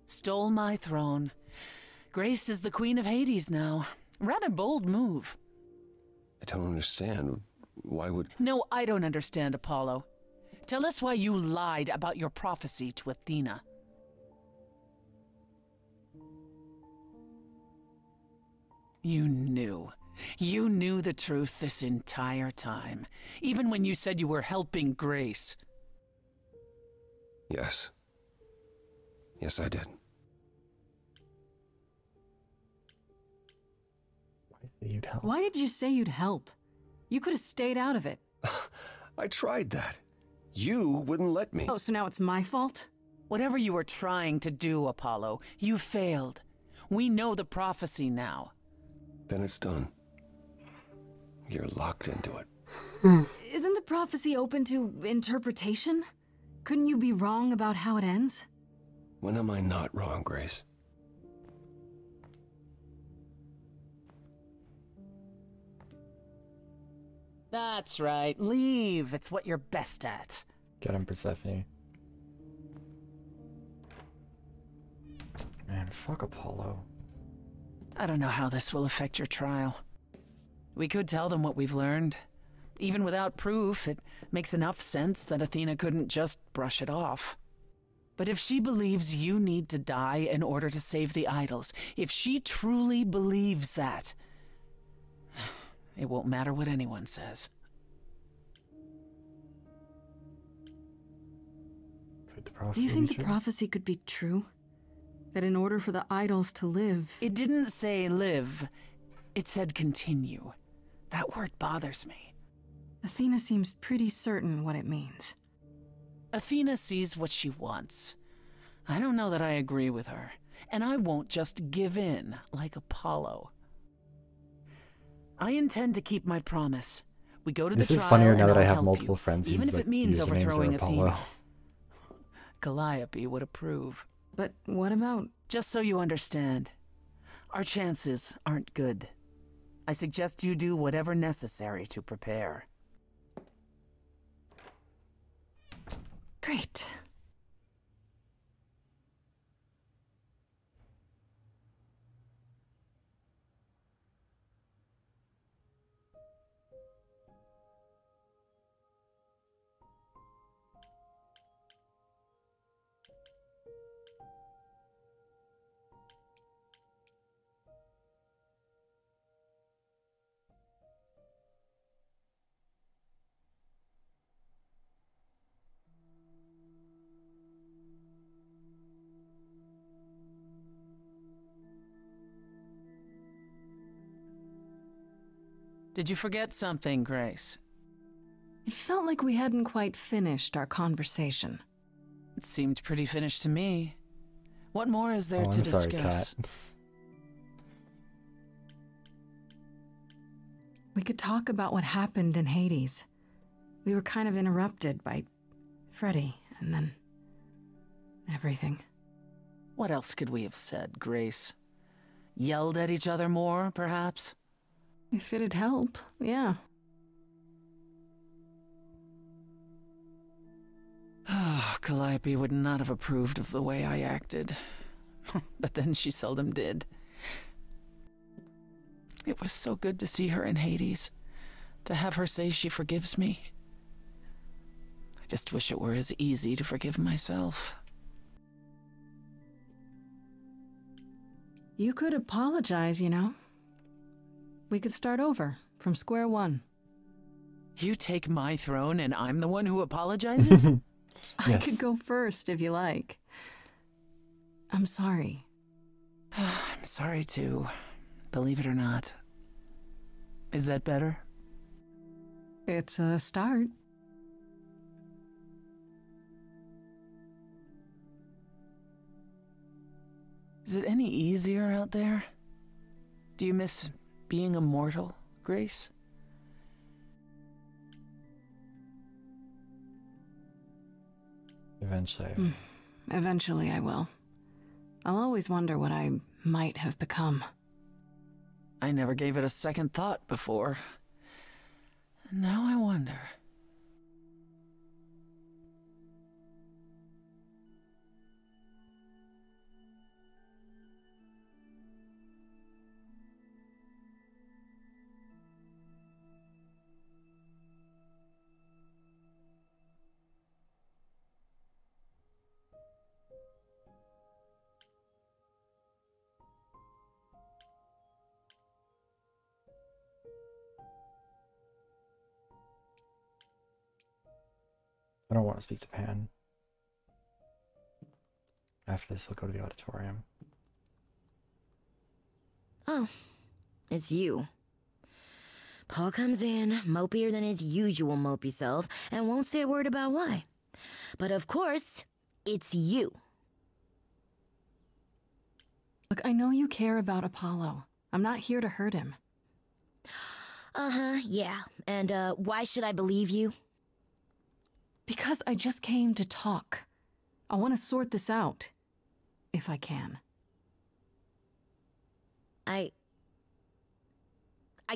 Stole my throne. Grace is the queen of Hades now. Rather bold move. I don't understand. Why would... No, I don't understand, Apollo. Tell us why you lied about your prophecy to Athena. You knew. You knew the truth this entire time. Even when you said you were helping Grace. Yes. Yes, I did. you'd help. Why did you say you'd help? You could have stayed out of it. I tried that. You wouldn't let me. Oh, so now it's my fault? Whatever you were trying to do, Apollo, you failed. We know the prophecy now. Then it's done. You're locked into it. Isn't the prophecy open to interpretation? Couldn't you be wrong about how it ends? When am I not wrong, Grace? That's right. Leave. It's what you're best at. Get him, Persephone. Man, fuck Apollo. I don't know how this will affect your trial. We could tell them what we've learned. Even without proof, it makes enough sense that Athena couldn't just brush it off. But if she believes you need to die in order to save the idols, if she truly believes that, it won't matter what anyone says. Could the prophecy Do you think be the true? prophecy could be true? That in order for the idols to live... It didn't say live. It said continue. That word bothers me. Athena seems pretty certain what it means. Athena sees what she wants. I don't know that I agree with her. And I won't just give in like Apollo. I intend to keep my promise. We go to This the is trial funnier and now that I'll I have help multiple you, friends whose even if like, it means usernames are overthrowing Apollo. Athena. Calliope would approve. But what about... Just so you understand, our chances aren't good. I suggest you do whatever necessary to prepare. Great. Did you forget something, Grace? It felt like we hadn't quite finished our conversation. It seemed pretty finished to me. What more is there Oh, to I'm sorry, discuss? Kat. We could talk about what happened in Hades. We were kind of interrupted by Freddy, and then... everything. What else could we have said, Grace? Yelled at each other more, perhaps? If it'd help, yeah. Calliope would not have approved of the way I acted. But then she seldom did. It was so good to see her in Hades. To have her say she forgives me. I just wish it were as easy to forgive myself. You could apologize, you know. We could start over, from square one. You take my throne and I'm the one who apologizes? I Yes. could go first if you like. I'm sorry. I'm sorry too, believe it or not. Is that better? It's a start. Is it any easier out there? Do you miss being immortal, Grace? Eventually. Eventually I will. I'll always wonder what I might have become. I never gave it a second thought before. And now I wonder. I don't want to speak to Pan. After this, we'll go to the auditorium. Oh, it's you. Paul comes in, mopier than his usual mopey self, and won't say a word about why. But of course, it's you. Look, I know you care about Apollo. I'm not here to hurt him. Uh-huh, yeah. And, why should I believe you? Because I just came to talk. I want to sort this out. If I can. I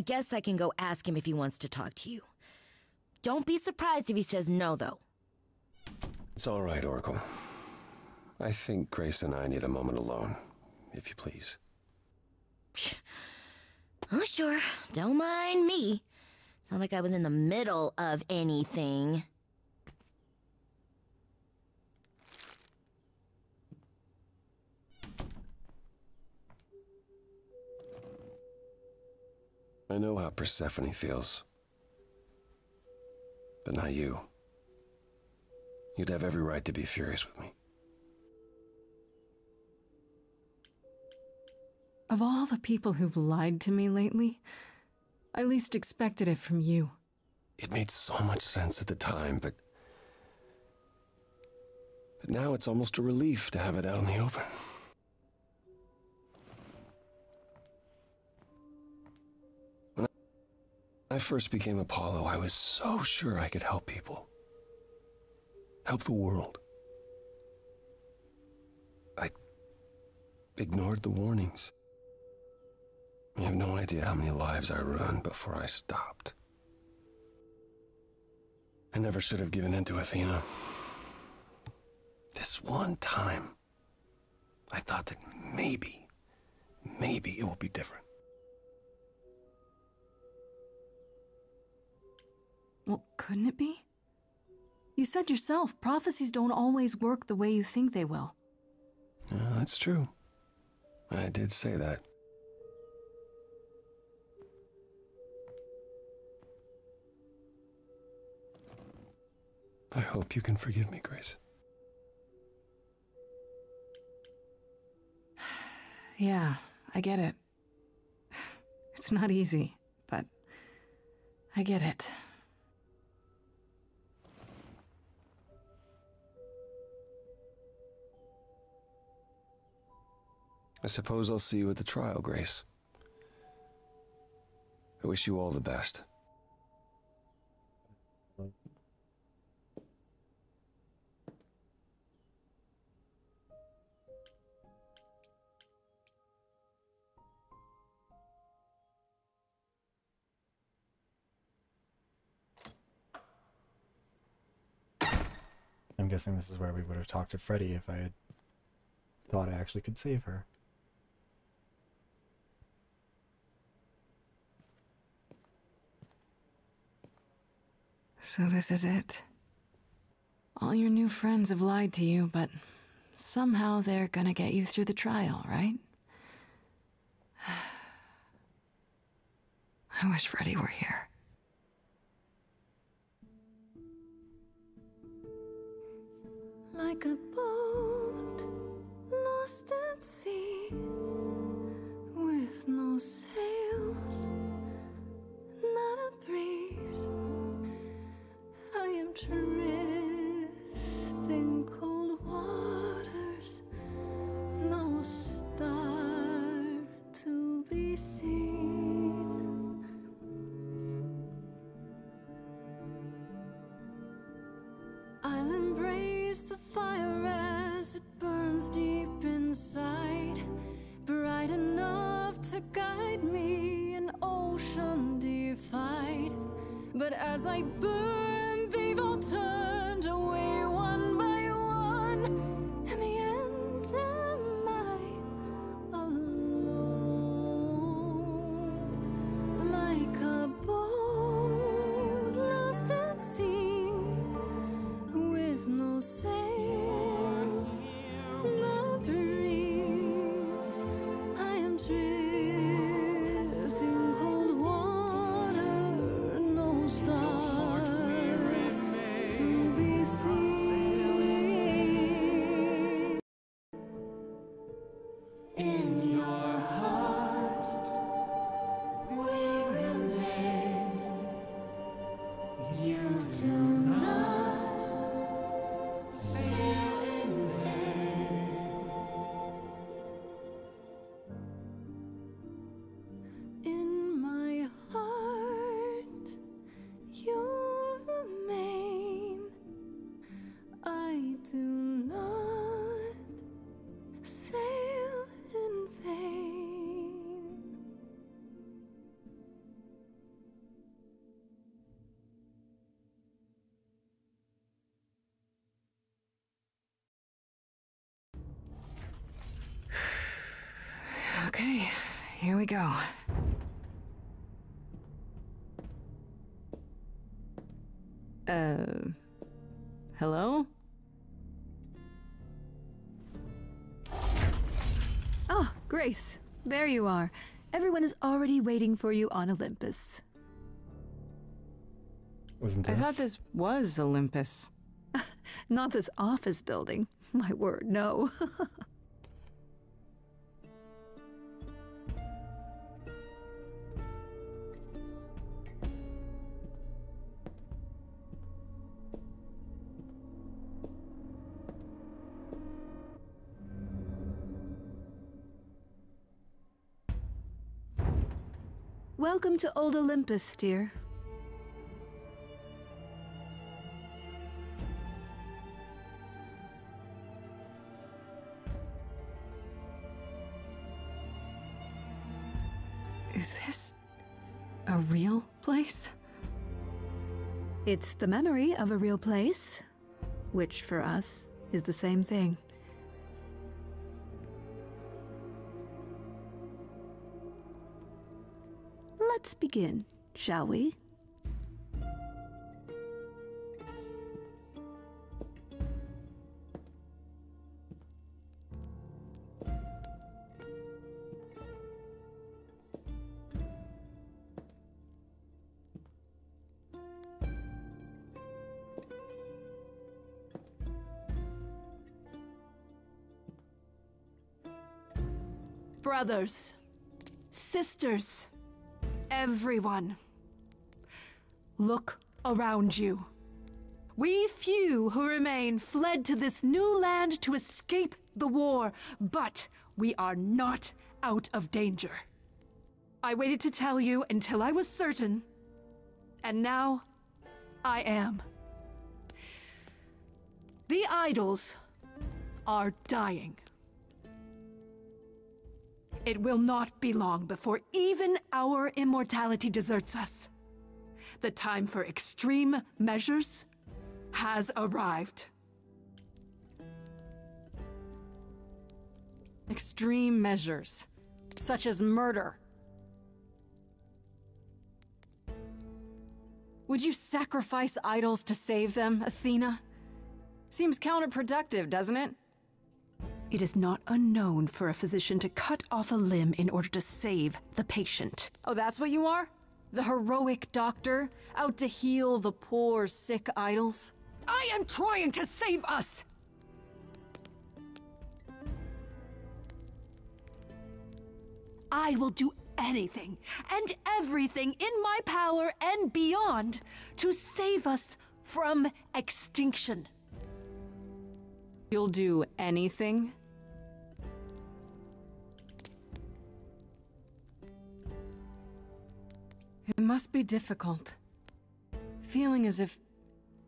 guess I can go ask him if he wants to talk to you. Don't be surprised if he says no, though. It's all right, Oracle. I think Grace and I need a moment alone, if you please. Oh, sure. Don't mind me. It's not like I was in the middle of anything. I know how Persephone feels. But not you. You'd have every right to be furious with me. Of all the people who've lied to me lately, I least expected it from you. It made so much sense at the time, but now it's almost a relief to have it out in the open. When I first became Apollo, I was so sure I could help people. Help the world. I ignored the warnings. You have no idea how many lives I ruined before I stopped. I never should have given in to Athena. This one time, I thought that maybe it will be different. Well, couldn't it be? You said yourself, prophecies don't always work the way you think they will. That's true. I did say that. I hope you can forgive me, Grace. Yeah, I get it. It's not easy, but I get it. I suppose I'll see you at the trial, Grace. I wish you all the best. I'm guessing this is where we would have talked to Freddy if I had thought I actually could save her. So this is it. All your new friends have lied to you, but somehow they're gonna get you through the trial, right? I wish Freddy were here. Like a boat lost at sea, with no sails, not a breeze. I am drifting cold waters, no stars. runs deep inside, bright enough to guide me, an ocean defied. But as I burn, they've all turned away one by one. In the end, am I alone? Like a boat lost at sea, with no sails, not a breeze. I am drifting cold water, no star to be seen. In your heart, we remain. You do not sail in vain. In my heart, you remain. I do not sail in vain. Okay, here we go. Hello? Oh, Grace, there you are. Everyone is already waiting for you on Olympus. Wasn't I this? thought this was Olympus. Not this office building. My word, no. Welcome to Old Olympus, dear. Is this a real place? It's the memory of a real place, which for us is the same thing. Let's begin, shall we? Brothers, sisters, everyone, look around you. We few who remain fled to this new land to escape the war, but we are not out of danger. I waited to tell you until I was certain, and now I am. The idols are dying. It will not be long before even our immortality deserts us. The time for extreme measures has arrived. Extreme measures, such as murder. Would you sacrifice idols to save them, Athena? Seems counterproductive, doesn't it? It is not unknown for a physician to cut off a limb in order to save the patient. Oh, that's what you are? The heroic doctor, out to heal the poor, sick idols? I am trying to save us! I will do anything and everything in my power and beyond to save us from extinction. You'll do anything? It must be difficult. Feeling as if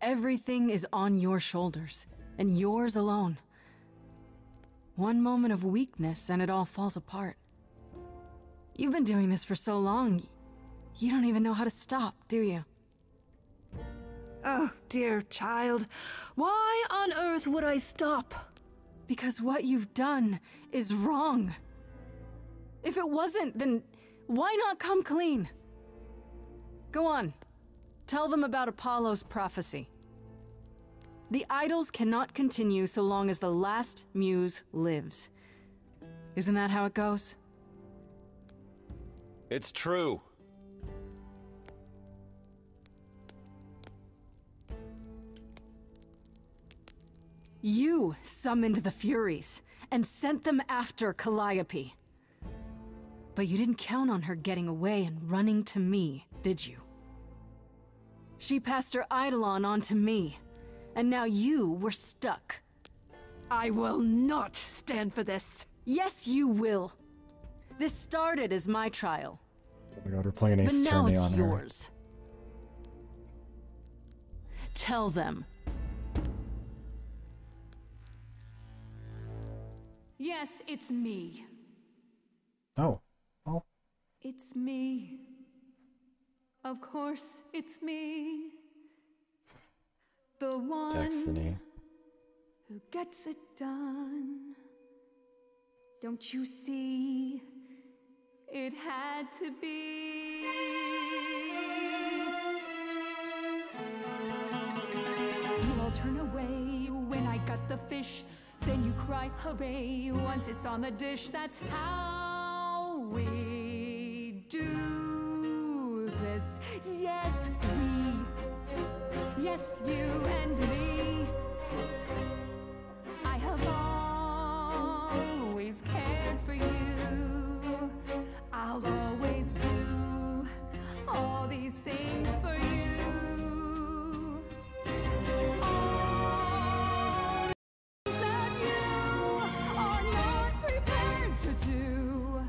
everything is on your shoulders, and yours alone. One moment of weakness and it all falls apart. You've been doing this for so long, you don't even know how to stop, do you? Oh, dear child. Why on earth would I stop? Because what you've done is wrong. If it wasn't, then why not come clean? Go on. Tell them about Apollo's prophecy. The idols cannot continue so long as the last muse lives. Isn't that how it goes? It's true. You summoned the Furies and sent them after Calliope. But you didn't count on her getting away and running to me, did you? She passed her Eidolon on to me, and now you were stuck. I will not stand for this. Yes, you will. This started as my trial. Oh my god, we're playing Ace But now Attorney it's on her. yours. Tell them. Yes, it's me. Oh, well, It's me. Of course, it's me. The one Destiny. who gets it done. Don't you see? It had to be. You all turn away when I got the fish. Then you cry hooray once it's on the dish. That's how we do this. Yes, we. Yes, you and me. I have always cared for you. I'll always do all these things for you. All that you are not prepared to do.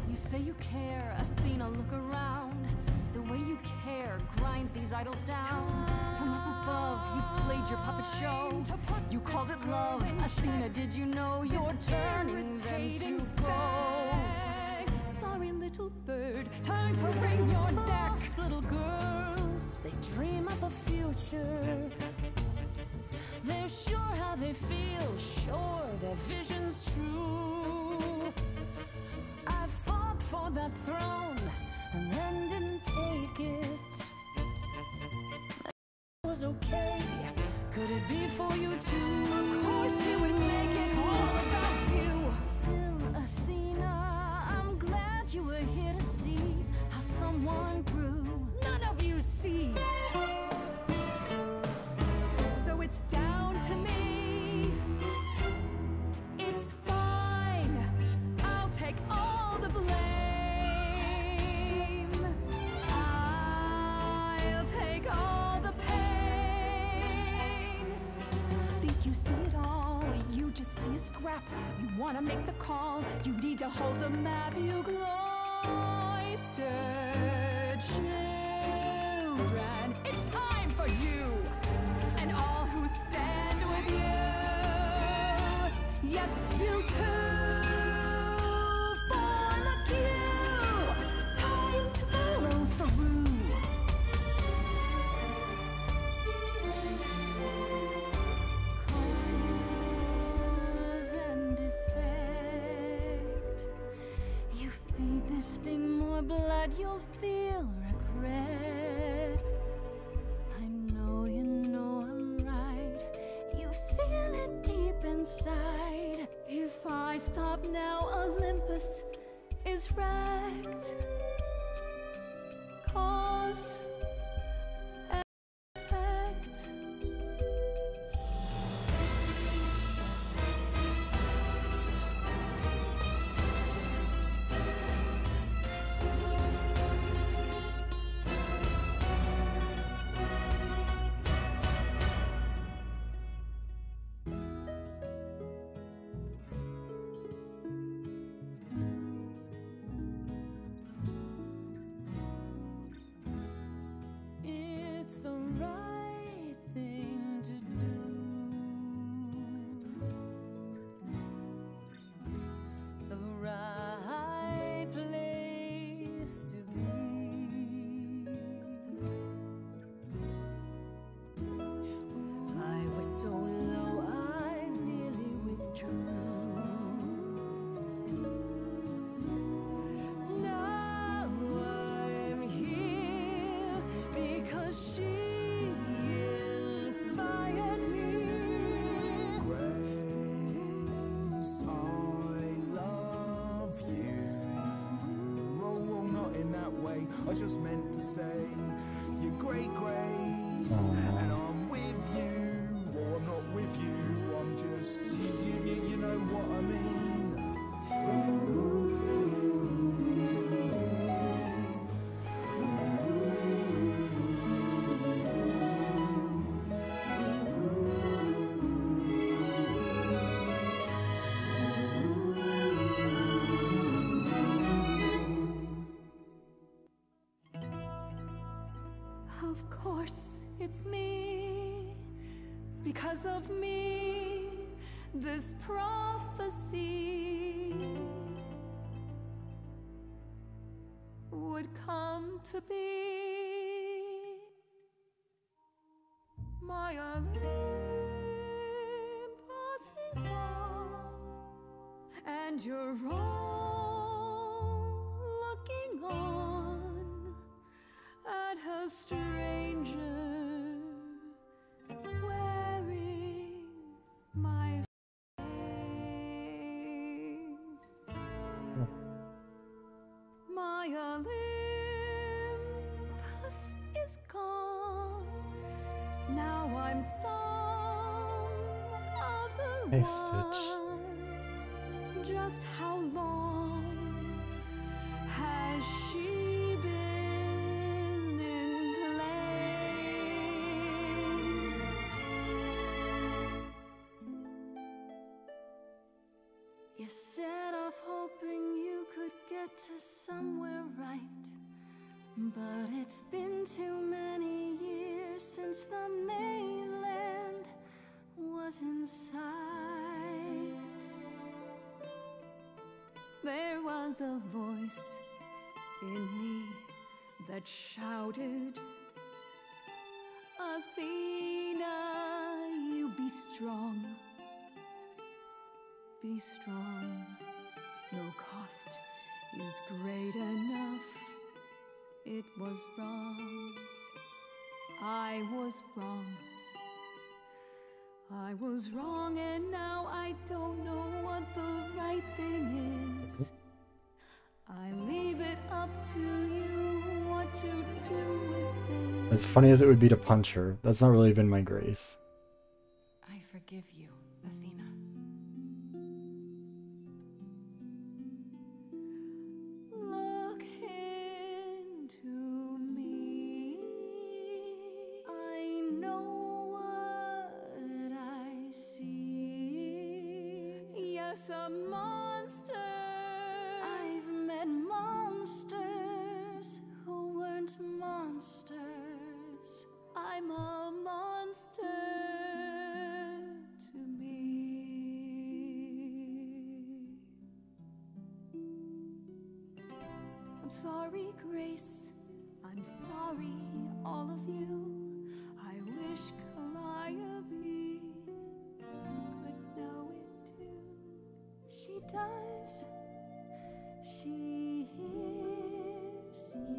You say you care, Athena, look around. The way you care grinds these idols down. From up above, you played your puppet show. You called it love. Athena, did you know you're turning them to ghosts? Sorry, little bird, time to bring your necks. Little girls, they dream up a future. They're sure how they feel, sure their vision's true. I fought for that throne and then didn't take it. That was okay. Could it be for you too? Of course you would make it all about you. Still, Athena, I'm glad you were here to see how someone grew. None of you see. So it's down to me. It's fine. I'll take all the blame. I'll take all the pain. Think you see it all? You just see a scrap. You wanna make the call. You need to hold the map. You cloistered children. It's time for you and all who stand with you. Yes, you too. Form a queue. Time to follow through. Cause and effect. You feed this thing more blood, you'll feel regret. I know you know I'm right. You feel it deep inside. If I stop now, Olympus is wrecked. Cause and effect. I just meant to say, your great grace, and I'm with you, or I'm not with you, I'm just, you know what I mean. Of course, it's me. Because of me, this prophecy would come to be. My Olympus is gone, and you're all looking on at a stranger wearing my face. My Olympus is gone. Now I'm some other Hey, one. Just how long has she been in place? You set off hoping you could get to somewhere right, but it's been too many years since the mainland was in sight. There was a voice in me that shouted, Athena, you be strong. Be strong. No cost is great enough. It was wrong. I was wrong. I was wrong, and now I don't know what the right thing is. I leave it up to you what to do with this. As funny as it would be to punch her, that's not really been my grace. I forgive you, Athena. Look into me. I know what I see. Yes, a monster. I've met monsters who weren't monsters. I'm a monster to me. I'm sorry, Grace. I'm sorry, all of you. I wish Calliope could know it too. She does. She hears you.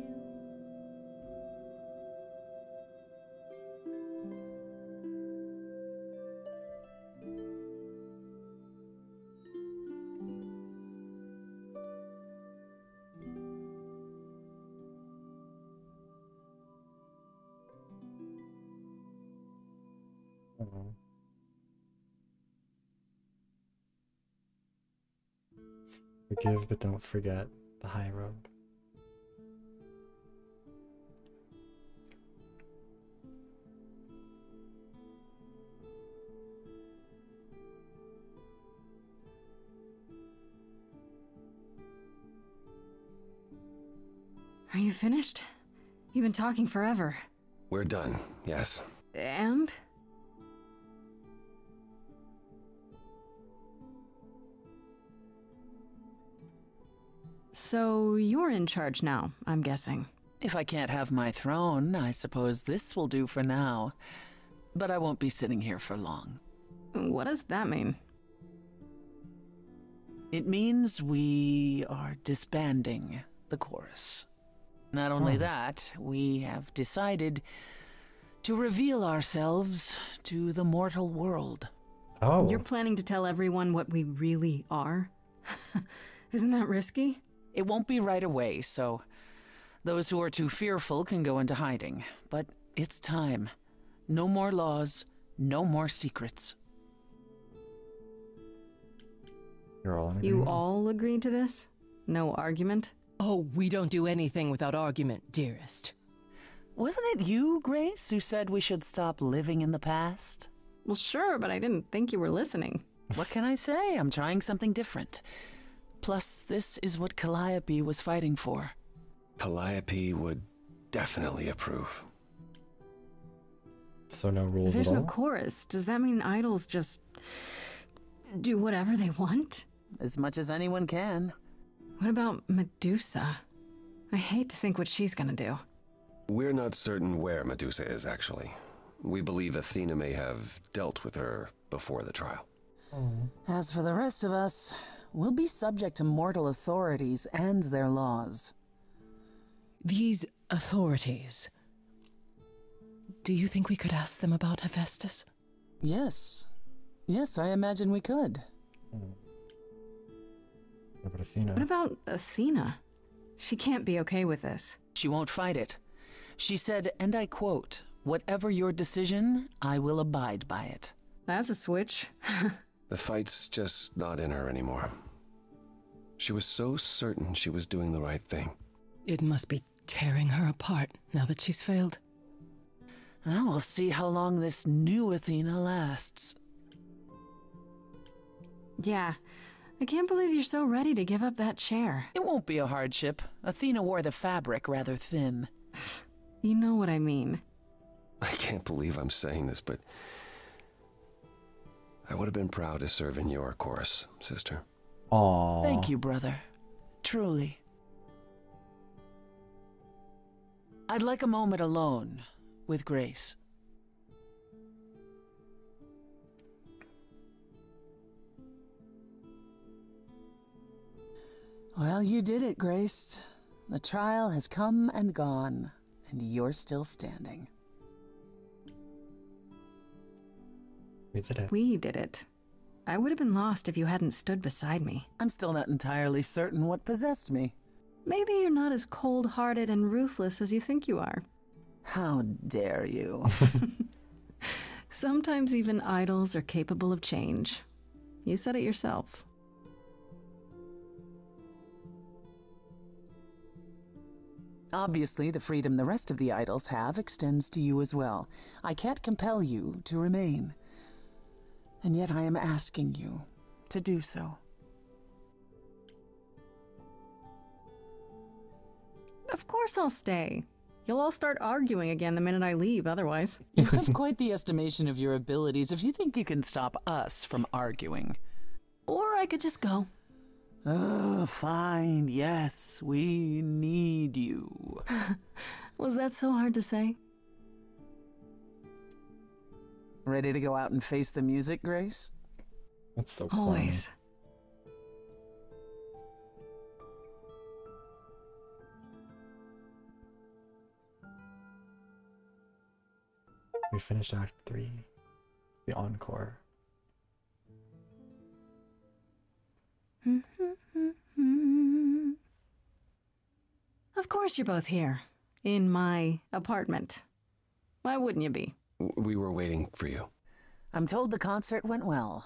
Forgive, but don't forget the high road. Are you finished? You've been talking forever. We're done, yes. And? So you're in charge now, I'm guessing. If I can't have my throne, I suppose this will do for now. But I won't be sitting here for long. What does that mean? It means we are disbanding the chorus. Not only that, we have decided to reveal ourselves to the mortal world. Oh. You're planning to tell everyone what we really are? Isn't that risky? It won't be right away, so Those who are too fearful can go into hiding, but it's time. No more laws, no more secrets. You're all in You agreement? all agreed to this? No argument? Oh, we don't do anything without argument, dearest. Wasn't it you, Grace, who said we should stop living in the past? Well, sure, but I didn't think you were listening. What can I say? I'm trying something different. Plus, this is what Calliope was fighting for. Calliope would definitely approve. So no rules There's at all? no chorus. Does that mean idols just do whatever they want? As much as anyone can. What about Medusa? I hate to think what she's gonna do. We're not certain where Medusa is, actually. We believe Athena may have dealt with her before the trial. As for the rest of us, we'll be subject to mortal authorities and their laws. These authorities. Do you think we could ask them about Hephaestus? Yes. Yes, I imagine we could. What about Athena? What about Athena? She can't be okay with this. She won't fight it. She said, and I quote, "Whatever your decision, I will abide by it." That's a switch. The fight's just not in her anymore. She was so certain she was doing the right thing. It must be tearing her apart now that she's failed. Well, we'll see how long this new Athena lasts. Yeah, I can't believe you're so ready to give up that chair. It won't be a hardship. Athena wore the fabric rather thin. You know what I mean. I can't believe I'm saying this, but I would have been proud to serve in your chorus, sister. Aww. Thank you, brother. Truly. I'd like a moment alone with Grace. Well, you did it, Grace. The trial has come and gone, and you're still standing. We did it. We did it. I would have been lost if you hadn't stood beside me. I'm still not entirely certain what possessed me. Maybe you're not as cold-hearted and ruthless as you think you are. How dare you? Sometimes even idols are capable of change. You said it yourself. Obviously, the freedom the rest of the idols have extends to you as well. I can't compel you to remain. And yet I am asking you to do so. Of course I'll stay. You'll all start arguing again the minute I leave, otherwise. You have quite the estimation of your abilities if you think you can stop us from arguing. Or I could just go. Oh, fine. Yes, we need you. Was that so hard to say? Ready to go out and face the music, Grace? That's so corny. Always. We finished Act 3. The encore. Of course you're both here. In my apartment. Why wouldn't you be? We were waiting for you. I'm told the concert went well.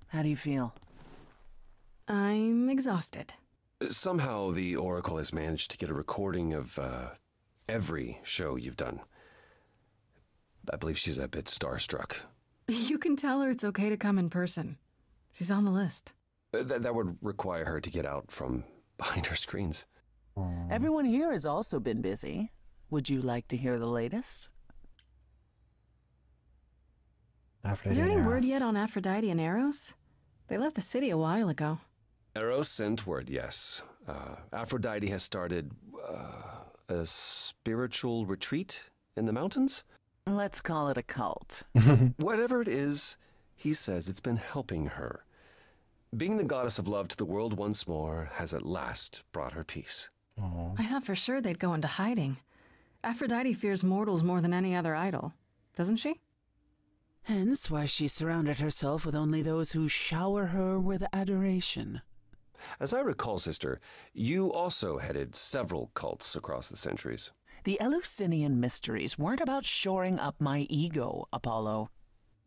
How do you feel? I'm exhausted. Somehow the Oracle has managed to get a recording of every show you've done. I believe she's a bit starstruck. You can tell her it's okay to come in person. She's on the list. That would require her to get out from behind her screens. Everyone here has also been busy. Would you like to hear the latest? Is there any word yet on Aphrodite and Eros? They left the city a while ago. Eros sent word, yes. Aphrodite has started a spiritual retreat in the mountains? Let's call it a cult. Whatever it is, he says it's been helping her. Being the goddess of love to the world once more has at last brought her peace. I thought for sure they'd go into hiding. Aphrodite fears mortals more than any other idol, doesn't she? Hence why she surrounded herself with only those who shower her with adoration. As I recall, sister, you also headed several cults across the centuries. The Eleusinian mysteries weren't about shoring up my ego, Apollo.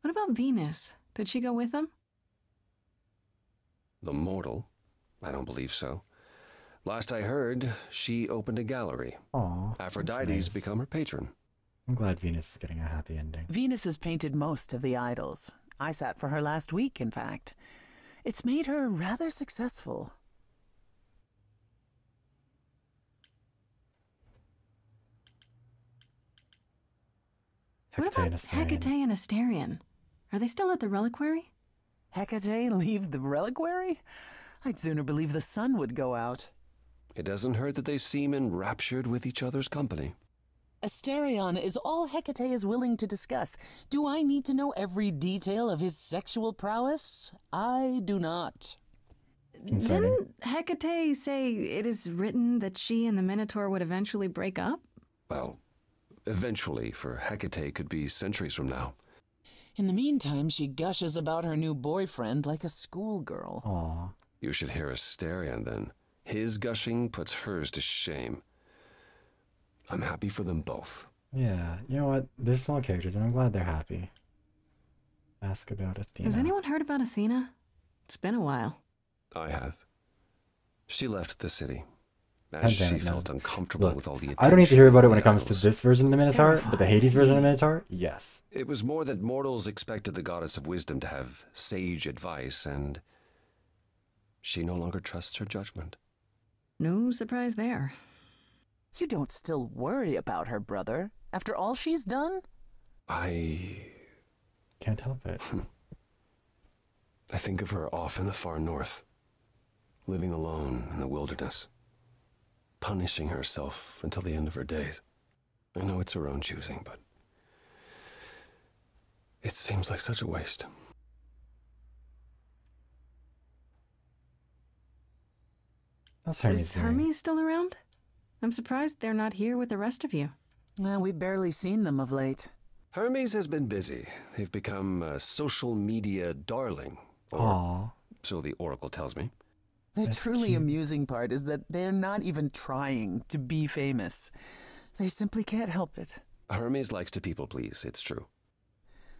What about Venus? Did she go with them? The mortal? I don't believe so. Last I heard, she opened a gallery. Aw, Aphrodite's nice. become her patron. I'm glad Venus is getting a happy ending. Venus has painted most of the idols. I sat for her last week, in fact. It's made her rather successful. What about Hecate and Asterion? Are they still at the reliquary? Hecate leave the reliquary? I'd sooner believe the sun would go out. It doesn't hurt that they seem enraptured with each other's company. Asterion is all Hecate is willing to discuss. Do I need to know every detail of his sexual prowess? I do not. Didn't Hecate say it is written that she and the Minotaur would eventually break up? Well, eventually, for Hecate could be centuries from now. In the meantime, she gushes about her new boyfriend like a schoolgirl. Aw. You should hear Asterion then. His gushing puts hers to shame. I'm happy for them both. Yeah, you know what? They're small characters, but I'm glad they're happy. Ask about Athena. Has anyone heard about Athena? It's been a while. I have. She left the city. God As damn she it, felt no. uncomfortable Look, with all the attention. I don't need to hear about it when from it comes to idols. this version of the Minotaur, but the Hades version of the Minotaur, yes. It was more that mortals expected the goddess of wisdom to have sage advice, and she no longer trusts her judgment. No surprise there. You don't still worry about her, brother, after all she's done? I Can't help it. think of her off in the far north, living alone in the wilderness, punishing herself until the end of her days. I know it's her own choosing, but it seems like such a waste. How's Hermes Is doing? Hermes still around? I'm surprised they're not here with the rest of you. Well, we've barely seen them of late. Hermes has been busy. They've become a social media darling. Or Aw. so the Oracle tells me. The That's truly cute. amusing part is that they're not even trying to be famous. They simply can't help it. Hermes likes to people please, it's true.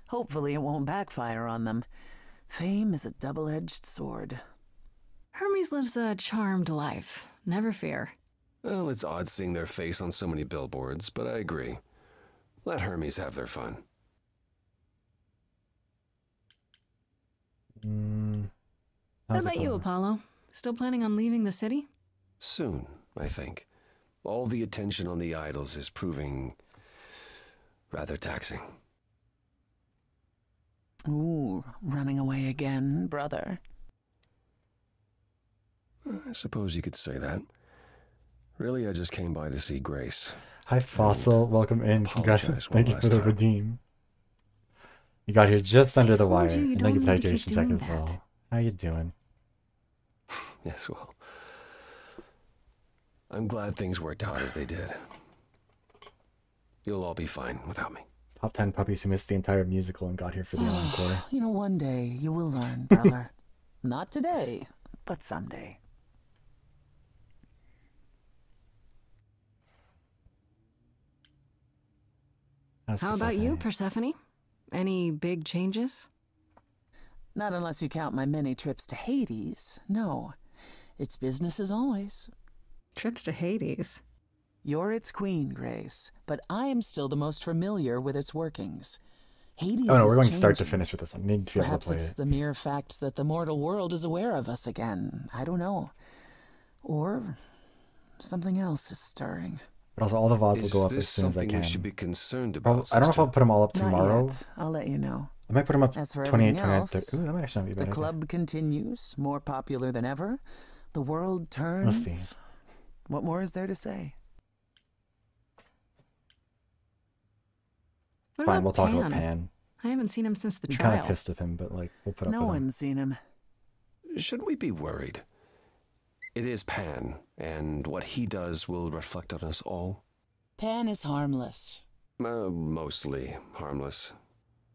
Hopefully it won't backfire on them. Fame is a double-edged sword. Hermes lives a charmed life. Never fear. Well, it's odd seeing their face on so many billboards, but I agree. Let Hermes have their fun. Mm, What how's it about you, going? Apollo? Still planning on leaving the city? Soon, I think. All the attention on the idols is proving rather taxing. Ooh, running away again, brother. I suppose you could say that. Really, I just came by to see Grace. Hi, Fossil. Welcome in. Apologize one Thank you for last the time. redeem. You got here just under the told wire. you you And don't thank you for the need to keep hydration check doing as that. well. How you doing? Yes, well, I'm glad things worked out as they did. You'll all be fine without me. Top 10 puppies who missed the entire musical and got here for the encore. You know, one day you will learn, brother. Not today, but someday. How's How about you, Persephone? Persephone? Any big changes? Not unless you count my many trips to Hades. No, it's business as always. Trips to Hades. You're its queen, Grace, but I am still the most familiar with its workings. Hades Oh no, we're is going start to changing. finish with this one. Need to be able Perhaps to play it's it. the mere fact that the mortal world is aware of us again. I don't know. Or something else is stirring. But also, all the VoDs will Is go up this as soon as I something can. we should be concerned Prob- about, I don't know if sister? I'll put them all up Not tomorrow. yet. I'll let you know. I might put them up As for 28, everything 29, else, 30. Ooh, that might actually not be a the bad idea. club continues, more popular than ever. The world turns. see. What more is there to say? What Fine, about we'll talk Pan? about Pan. I haven't seen him since the I'm kind of trial. pissed with him, but like, we'll put up No with him. one's seen him. Shouldn't we be worried? It is Pan, and what he does will reflect on us all. Pan is harmless. Mostly harmless.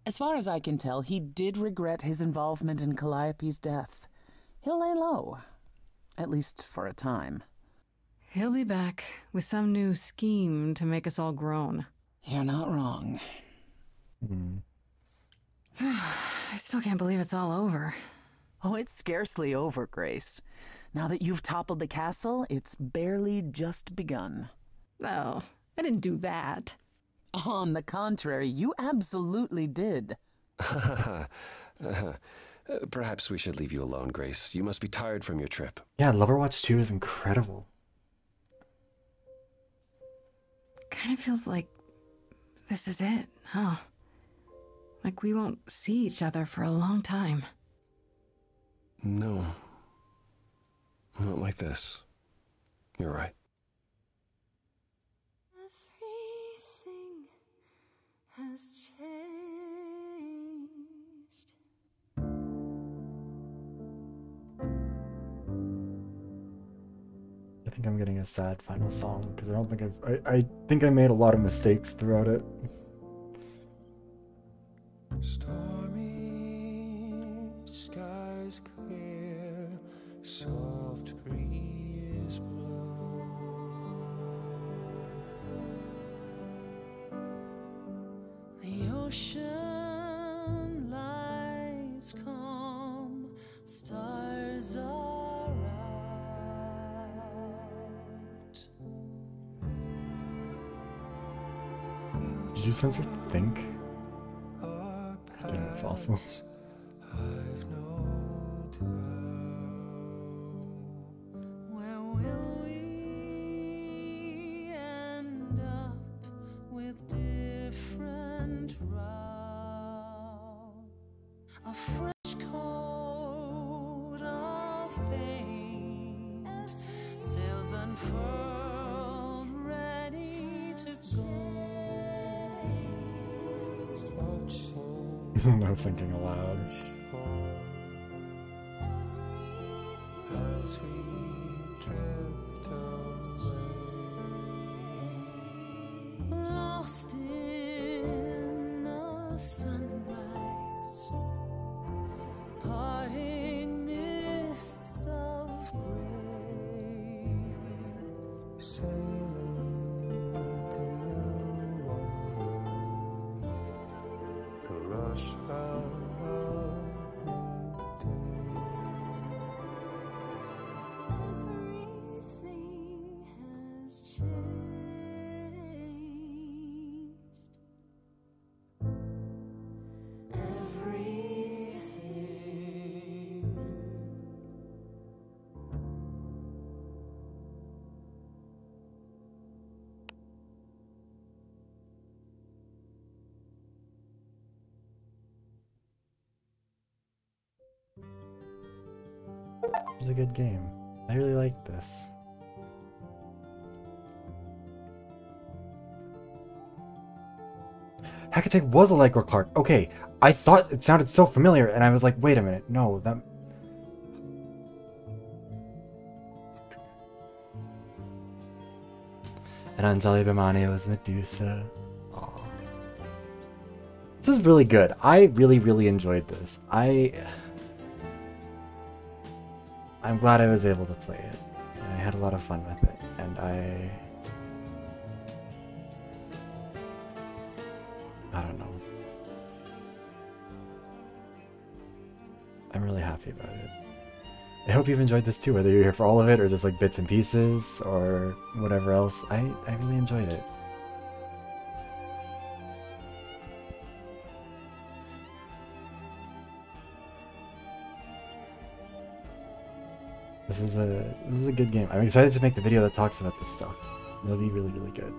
As far as I can tell, he did regret his involvement in Calliope's death. He'll lay low. At least for a time. He'll be back with some new scheme to make us all groan. You're not wrong. I still can't believe it's all over. Oh, it's scarcely over, Grace. Now that you've toppled the castle, it's barely just begun. Oh, I didn't do that. On the contrary, you absolutely did. Perhaps we should leave you alone, Grace. You must be tired from your trip. Yeah, Loverwatch 2 is incredible. Kind of feels like this is it, huh? Like we won't see each other for a long time. No. Not like this. You're right. Everything has changed. I think I'm getting a sad final song because I don't think I think I made a lot of mistakes throughout it. Stormy skies clear, soft breeze blow. The ocean lies calm, stars are out. Did you censor think? Getting a fossil. I've no doubt. Where will we end up with different routes? A fresh coat of paint, sails unfurled, ready to go. No thinking aloud. As we drift away, lost in the sunrise, parting mists of gray, sailing to new water, the rush of a new day. everything has changed. Everything. It was a good game. I really liked this. Hecate was a Lycor Clark. Okay, I thought it sounded so familiar, and I was like, wait a minute, no, that... And Anjali Bhimani was Medusa. Aw. This was really good. I really enjoyed this. I'm glad I was able to play it. I had a lot of fun with it, and I don't know. I'm really happy about it. I hope you've enjoyed this too, whether you're here for all of it or just like bits and pieces or whatever else. I really enjoyed it. This is a good game. I'm excited to make the video that talks about this stuff. It'll be really good.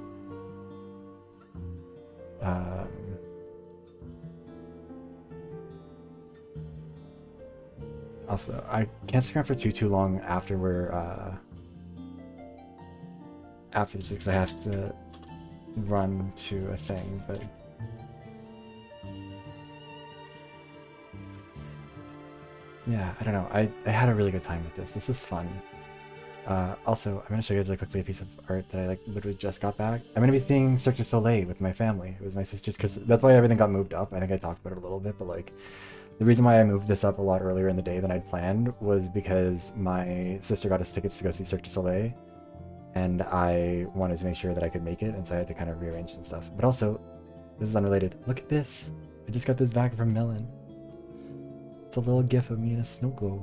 Also, I can't stick around for too long after we're after this because I have to run to a thing, but yeah, I don't know. I had a really good time with this. This is fun. Also, I'm gonna show you guys really quickly a piece of art that I like literally just got back. I'm gonna be seeing Cirque du Soleil with my family. It was my sister's Christmas. That's why everything got moved up. I think I talked about it a little bit, but like The reason why I moved this up a lot earlier in the day than I'd planned was because my sister got us tickets to go see Cirque du Soleil, and I wanted to make sure that I could make it, and so I had to kind of rearrange some stuff. But also, this is unrelated. Look at this! I just got this back from Melon. It's a little gif of me in a snow globe.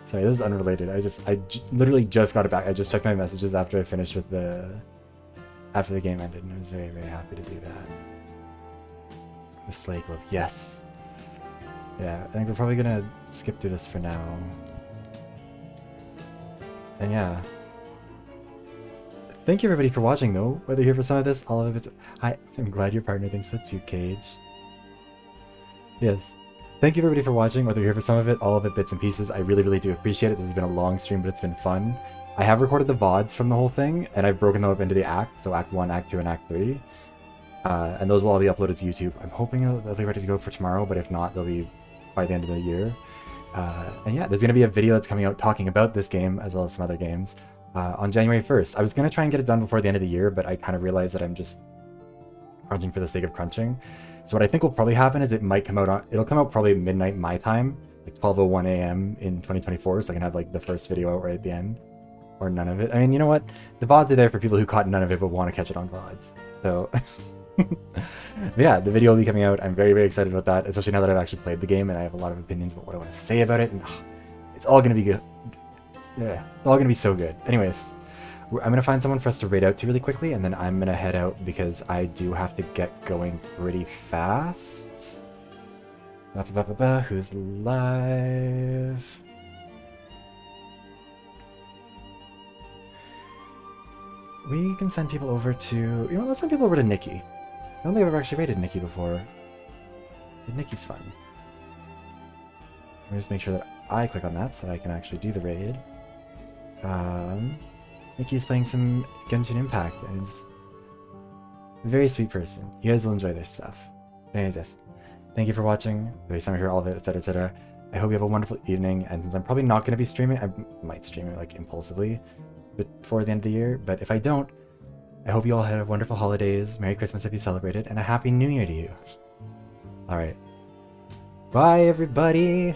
Sorry, this is unrelated. I literally just got it back. I just checked my messages after I finished with after the game ended, and I was very, very happy to do that. The sleigh glove, yes. Yeah, I think we're probably gonna skip through this for now. And yeah. Thank you everybody for watching though, whether you're here for some of this, all of it. I'm glad your partner thinks so too, Cage. Yes. Thank you everybody for watching, whether you're here for some of it, all of it, bits and pieces. I really, really do appreciate it. This has been a long stream, but it's been fun. I have recorded the VoDs from the whole thing, and I've broken them up into the acts, so Act 1, Act 2, and Act 3. And those will all be uploaded to YouTube. I'm hoping they'll be ready to go for tomorrow, but if not, they'll be by the end of the year. And yeah, there's going to be a video that's coming out talking about this game, as well as some other games, on January 1st. I was going to try and get it done before the end of the year, but I kind of realized that I'm just crunching for the sake of crunching. So what I think will probably happen is it'll come out probably midnight my time, like 12:01 a.m. in 2024, so I can have like the first video out right at the end, or none of it. I mean, you know what? The VoDs are there for people who caught none of it but want to catch it on VoDs. So yeah, the video will be coming out. I'm very, very excited about that, especially now that I've actually played the game and I have a lot of opinions about what I want to say about it, and it's all gonna be good. It's all gonna be so good. Anyways, I'm gonna find someone for us to raid out to really quickly, and then I'm gonna head out because I do have to get going pretty fast. Who's live? We can send people over to... You know, let's send people over to Nikki. I don't think I've ever actually raided Nikki before. But Nikki's fun. Let me just make sure that I click on that so that I can actually do the raid. Nikki is playing some Genshin Impact and is a very sweet person. You guys will enjoy their stuff. Anyways, yes. Thank you for watching. There's some here, all of it, etc., etc. I hope you have a wonderful evening, and since I'm probably not going to be streaming, I might stream it like impulsively before the end of the year, but if I don't, I hope you all have wonderful holidays, Merry Christmas if you celebrate it, and a Happy New Year to you. Alright. Bye, everybody!